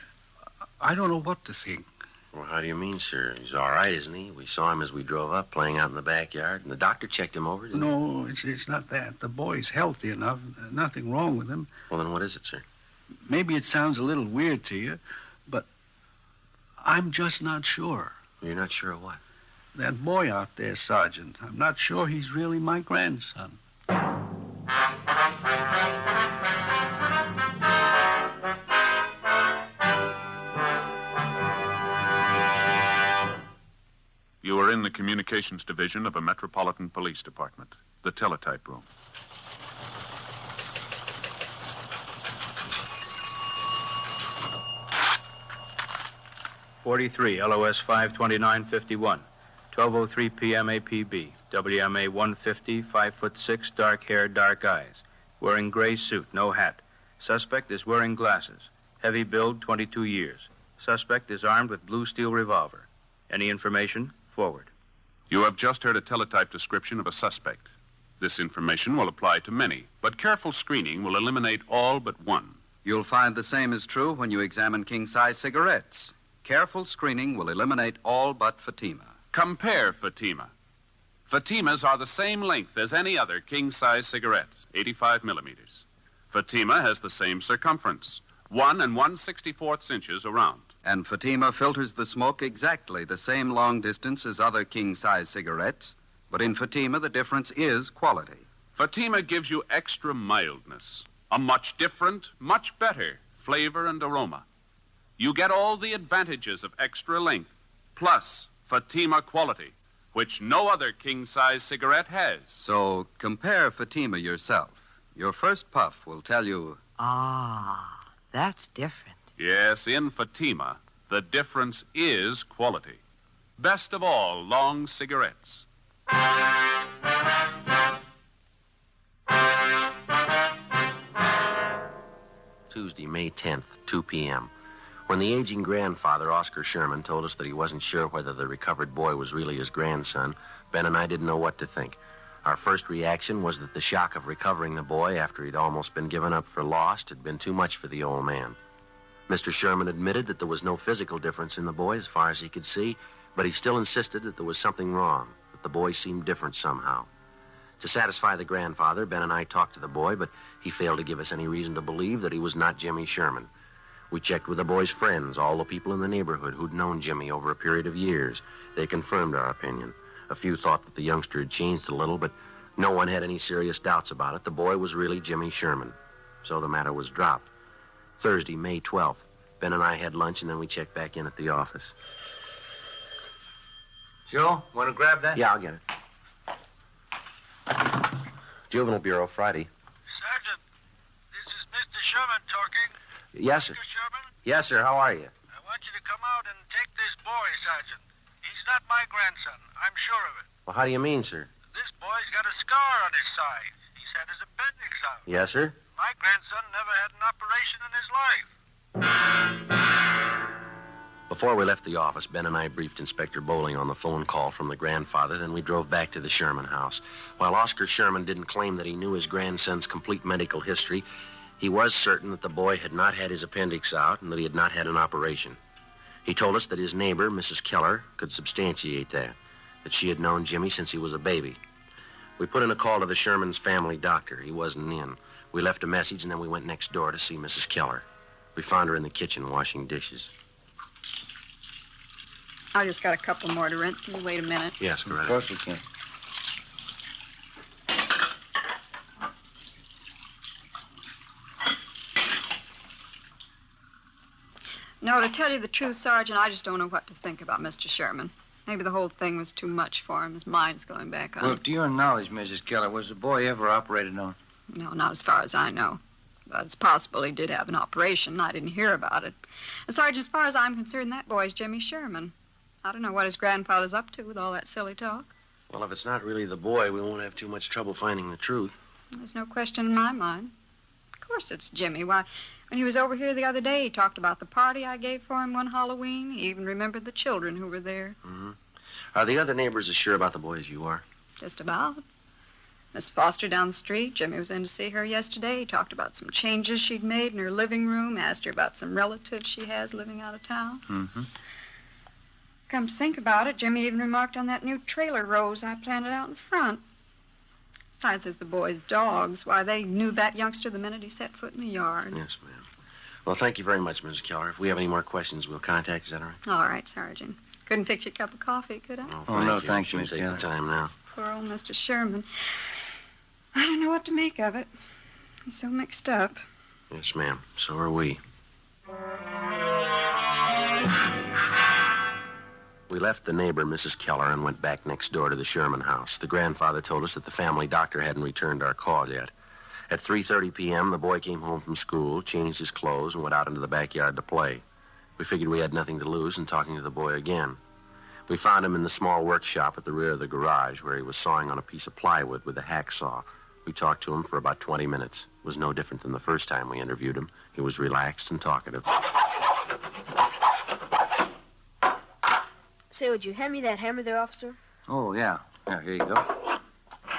I don't know what to think. Well, how do you mean, sir? He's all right, isn't he? We saw him as we drove up, playing out in the backyard, and the doctor checked him over, didn't he? No, it's not that. The boy's healthy enough. Nothing wrong with him. Well, then what is it, sir? Maybe it sounds a little weird to you, but I'm just not sure. You're not sure of what? That boy out there, Sergeant. I'm not sure he's really my grandson. You are in the communications division of a metropolitan police department, the teletype room. .43 LOS 52951, 12:03 p.m. APB, WMA 150, 5'6", dark hair, dark eyes, wearing gray suit, no hat. Suspect is wearing glasses. Heavy build, 22 years. Suspect is armed with blue steel revolver. Any information? Forward. You have just heard a teletype description of a suspect. This information will apply to many, but careful screening will eliminate all but one. You'll find the same is true when you examine king-size cigarettes. Careful screening will eliminate all but Fatima. Compare Fatima. Fatimas are the same length as any other king-size cigarette, 85 millimeters. Fatima has the same circumference, 1 1/64 inches around. And Fatima filters the smoke exactly the same long distance as other king-size cigarettes, but in Fatima the difference is quality. Fatima gives you extra mildness, a much different, much better flavor and aroma. You get all the advantages of extra length, plus Fatima quality, which no other king-size cigarette has. So compare Fatima yourself. Your first puff will tell you... Ah, that's different. Yes, in Fatima, the difference is quality. Best of all, long cigarettes. Tuesday, May 10th, 2 p.m. When the aging grandfather, Oscar Sherman, told us that he wasn't sure whether the recovered boy was really his grandson, Ben and I didn't know what to think. Our first reaction was that the shock of recovering the boy after he'd almost been given up for lost had been too much for the old man. Mr. Sherman admitted that there was no physical difference in the boy as far as he could see, but he still insisted that there was something wrong, that the boy seemed different somehow. To satisfy the grandfather, Ben and I talked to the boy, but he failed to give us any reason to believe that he was not Jimmy Sherman. We checked with the boy's friends, all the people in the neighborhood who'd known Jimmy over a period of years. They confirmed our opinion. A few thought that the youngster had changed a little, but no one had any serious doubts about it. The boy was really Jimmy Sherman. So the matter was dropped. Thursday, May 12th. Ben and I had lunch, and then we checked back in at the office. Joe, want to grab that? Yeah, I'll get it. Juvenile Bureau, Friday. Sergeant, this is Mr. Sherman talking. Yes, sir. Mr. Sherman, Yes, sir. How are you? I want you to come out and take this boy, Sergeant. He's not my grandson. I'm sure of it. Well, how do you mean, sir? This boy's got a scar on his side. He's had his appendix out. Yes, sir. My grandson never had an operation in his life. Before we left the office, Ben and I briefed Inspector Bowling on the phone call from the grandfather, then we drove back to the Sherman house. While Oscar Sherman didn't claim that he knew his grandson's complete medical history, he was certain that the boy had not had his appendix out and that he had not had an operation. He told us that his neighbor, Mrs. Keller, could substantiate that she had known Jimmy since he was a baby. We put in a call to the Sherman's family doctor. He wasn't in. We left a message, and then we went next door to see Mrs. Keller. We found her in the kitchen washing dishes. I just got a couple more to rinse. Can you wait a minute? Yes, go right Of course we can. No, to tell you the truth, Sergeant, I just don't know what to think about Mr. Sherman. Maybe the whole thing was too much for him. His mind's going back on. Well, to your knowledge, Mrs. Keller, was the boy ever operated on? No, not as far as I know. But it's possible he did have an operation. I didn't hear about it. And Sergeant, as far as I'm concerned, that boy's Jimmy Sherman. I don't know what his grandfather's up to with all that silly talk. Well, if it's not really the boy, we won't have too much trouble finding the truth. There's no question in my mind. course it's Jimmy. Why, when he was over here the other day, he talked about the party I gave for him one Halloween. He even remembered the children who were there. Mm-hmm. Are the other neighbors as sure about the boy as you are? Just about. Miss Foster down the street. Jimmy was in to see her yesterday. He talked about some changes she'd made in her living room, asked her about some relatives she has living out of town. Mm-hmm. Come to think about it, Jimmy even remarked on that new trailer rose I planted out in front. Besides, there's the boy's dogs. Why, they knew that youngster the minute he set foot in the yard. Yes, ma'am. Well, thank you very much, Mrs. Keller. If we have any more questions, we'll contact you. Is that all right? All right, Sergeant. Couldn't fix you a cup of coffee, could I? No, thank you, Miss Keller. Take the time now. Poor old Mr. Sherman. I don't know what to make of it. He's so mixed up. Yes, ma'am. So are we. We left the neighbor, Mrs. Keller, and went back next door to the Sherman house. The grandfather told us that the family doctor hadn't returned our call yet. At 3:30 p.m., the boy came home from school, changed his clothes, and went out into the backyard to play. We figured we had nothing to lose in talking to the boy again. We found him in the small workshop at the rear of the garage where he was sawing on a piece of plywood with a hacksaw. We talked to him for about 20 minutes. It was no different than the first time we interviewed him. He was relaxed and talkative. Say, would you hand me that hammer there, officer? Oh, yeah. Yeah, here you go.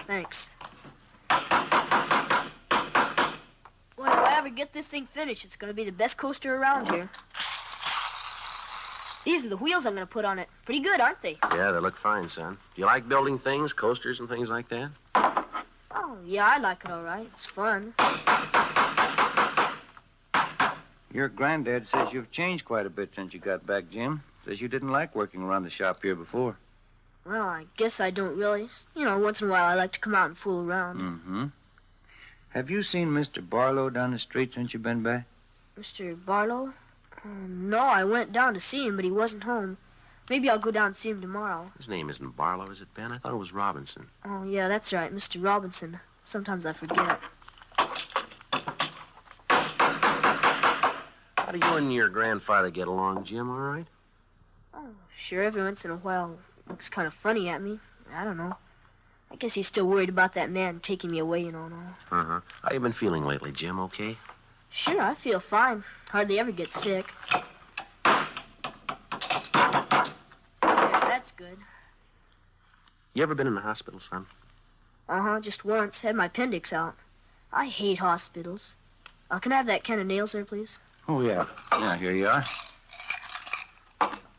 Thanks. Well, if I ever get this thing finished, it's going to be the best coaster around here. These are the wheels I'm going to put on it. Pretty good, aren't they? Yeah, they look fine, son. Do you like building things, coasters and things like that? Oh, yeah, I like it all right. It's fun. Your granddad says you've changed quite a bit since you got back, Jim. Says you didn't like working around the shop here before. Well, I guess I don't really. You know, once in a while I like to come out and fool around. Mm-hmm. Have you seen Mr. Barlow down the street since you've been back? Mr. Barlow? No, I went down to see him, but he wasn't home. Maybe I'll go down and see him tomorrow. His name isn't Barlow, is it, Ben? I thought it was Robinson. Oh, yeah, that's right, Mr. Robinson. Sometimes I forget. How do you and your grandfather get along, Jim, all right? Oh, sure, every once in a while looks kind of funny at me. I don't know. I guess he's still worried about that man taking me away, you know, and all. Uh-huh. How you been feeling lately, Jim, okay? Sure, I feel fine. Hardly ever get sick. There, that's good. You ever been in the hospital, son? Uh-huh, just once. Had my appendix out. I hate hospitals. Can I have that can of nails there, please? Oh, yeah. Yeah, here you are.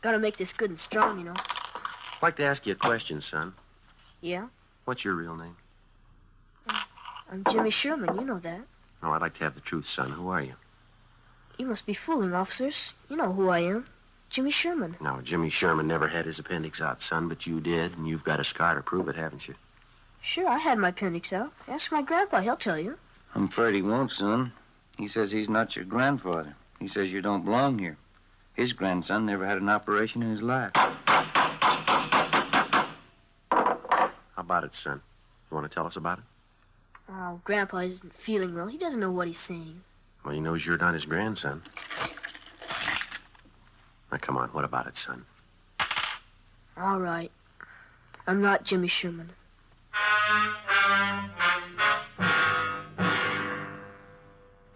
Gotta make this good and strong, you know. I'd like to ask you a question, son. Yeah? What's your real name? I'm Jimmy Sherman, you know that. No, I'd like to have the truth, son. Who are you? You must be fooling, officers. You know who I am. Jimmy Sherman. No, Jimmy Sherman never had his appendix out, son, but you did, and you've got a scar to prove it, haven't you? Sure, I had my appendix out. Ask my grandpa, he'll tell you. I'm afraid he won't, son. He says he's not your grandfather. He says you don't belong here. His grandson never had an operation in his life. How about it, son? You want to tell us about it? Oh, Grandpa isn't feeling well. He doesn't know what he's saying. Well, he knows you're not his grandson. Now, come on, what about it, son? All right. I'm not Jimmy Sherman.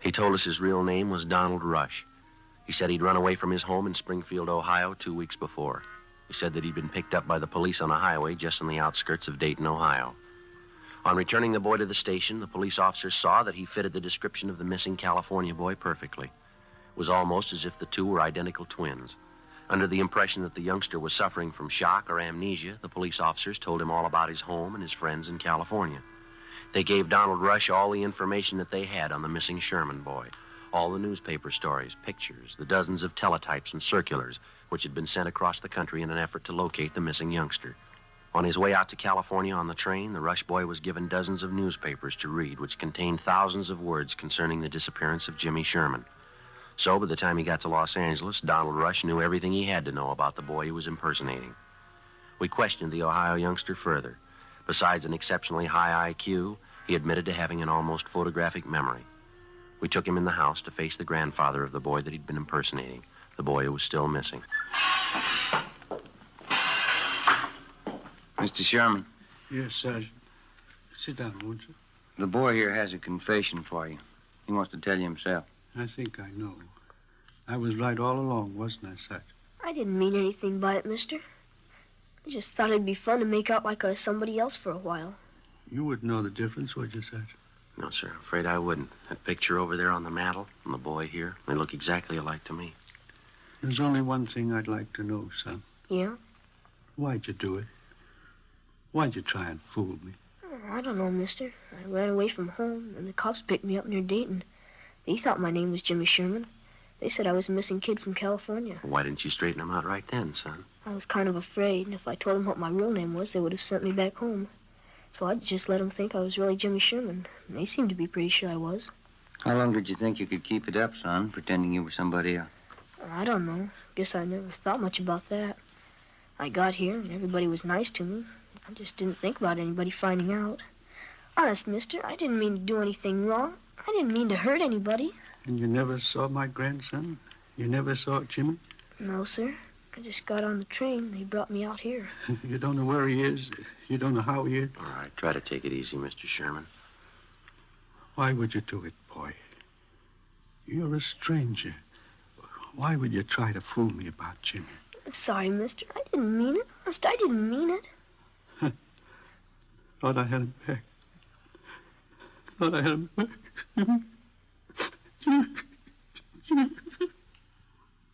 He told us his real name was Donald Rush. He said he'd run away from his home in Springfield, Ohio, 2 weeks before. He said that he'd been picked up by the police on a highway just on the outskirts of Dayton, Ohio. On returning the boy to the station, the police officer saw that he fitted the description of the missing California boy perfectly. It was almost as if the two were identical twins. Under the impression that the youngster was suffering from shock or amnesia, the police officers told him all about his home and his friends in California. They gave Donald Rush all the information that they had on the missing Sherman boy. All the newspaper stories, pictures, the dozens of teletypes and circulars which had been sent across the country in an effort to locate the missing youngster. On his way out to California on the train, the Rush boy was given dozens of newspapers to read, which contained thousands of words concerning the disappearance of Jimmy Sherman. So by the time he got to Los Angeles, Donald Rush knew everything he had to know about the boy he was impersonating. We questioned the Ohio youngster further. Besides an exceptionally high IQ, he admitted to having an almost photographic memory. We took him in the house to face the grandfather of the boy that he'd been impersonating, the boy who was still missing. Mr. Sherman. Yes, Sergeant. Sit down, won't you? The boy here has a confession for you. He wants to tell you himself. I think I know. I was right all along, wasn't I, Sergeant? I didn't mean anything by it, mister. I just thought it'd be fun to make out like I was somebody else for a while. You wouldn't know the difference, would you, Sergeant? No, sir. I'm afraid I wouldn't. That picture over there on the mantel and the boy here, they look exactly alike to me. There's only one thing I'd like to know, son. Yeah? Why'd you do it? Why'd you try and fool me? Oh, I don't know, mister. I ran away from home, and the cops picked me up near Dayton. They thought my name was Jimmy Sherman. They said I was a missing kid from California. Why didn't you straighten them out right then, son? I was kind of afraid, and if I told them what my real name was, they would have sent me back home. So I just let them think I was really Jimmy Sherman. And they seemed to be pretty sure I was. How long did you think you could keep it up, son, pretending you were somebody else? I don't know. Guess I never thought much about that. I got here, and everybody was nice to me. I just didn't think about anybody finding out. Honest, mister, I didn't mean to do anything wrong. I didn't mean to hurt anybody. And you never saw my grandson? You never saw Jimmy? No, sir. I just got on the train. They brought me out here. You don't know where he is? You don't know how he is? All right, try to take it easy, Mr. Sherman. Why would you do it, boy? You're a stranger. Why would you try to fool me about Jimmy? I'm sorry, mister. I didn't mean it. Honest, I didn't mean it. Thought I had him back. Thought I had him back.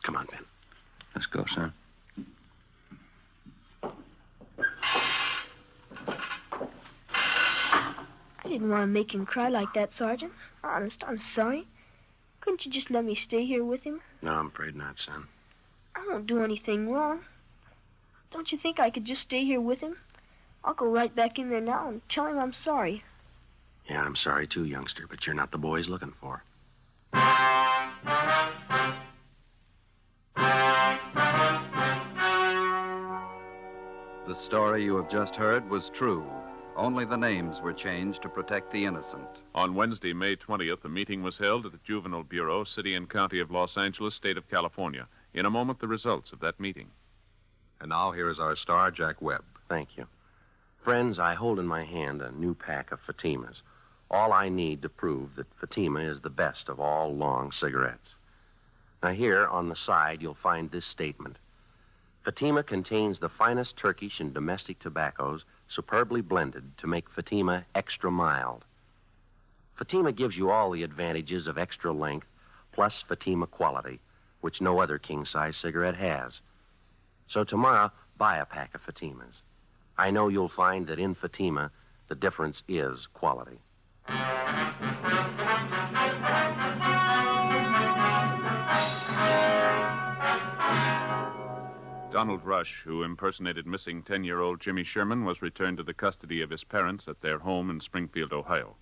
Come on, Ben. Let's go, son. I didn't want to make him cry like that, Sergeant. Honest, I'm sorry. Couldn't you just let me stay here with him? No, I'm afraid not, son. I won't do anything wrong. Don't you think I could just stay here with him? I'll go right back in there now and tell him I'm sorry. Yeah, I'm sorry too, youngster, but you're not the boy he's looking for. The story you have just heard was true. Only the names were changed to protect the innocent. On Wednesday, May 20th, a meeting was held at the Juvenile Bureau, City and County of Los Angeles, State of California. In a moment, the results of that meeting. And now here is our star, Jack Webb. Thank you. Friends, I hold in my hand a new pack of Fatimas. All I need to prove that Fatima is the best of all long cigarettes. Now here, on the side, you'll find this statement. Fatima contains the finest Turkish and domestic tobaccos superbly blended to make Fatima extra mild. Fatima gives you all the advantages of extra length plus Fatima quality, which no other king-size cigarette has. So tomorrow, buy a pack of Fatimas. I know you'll find that in Fatima, the difference is quality. Donald Rush, who impersonated missing 10-year-old Jimmy Sherman, was returned to the custody of his parents at their home in Springfield, Ohio.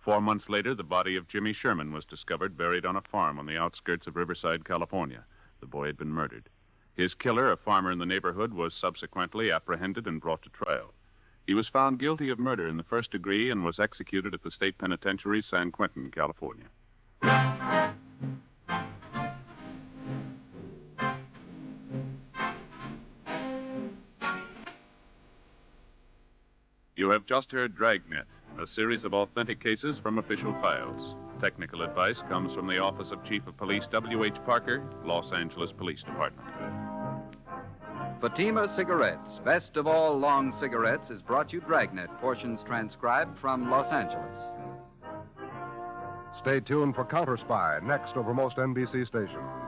4 months later, the body of Jimmy Sherman was discovered buried on a farm on the outskirts of Riverside, California. The boy had been murdered. His killer, a farmer in the neighborhood, was subsequently apprehended and brought to trial. He was found guilty of murder in the first degree and was executed at the state penitentiary, San Quentin, California. You have just heard Dragnet, a series of authentic cases from official files. Technical advice comes from the Office of Chief of Police W.H. Parker, Los Angeles Police Department. Fatima Cigarettes, best of all long cigarettes, is brought you Dragnet, portions transcribed from Los Angeles. Stay tuned for Counter Spy, next over most NBC stations.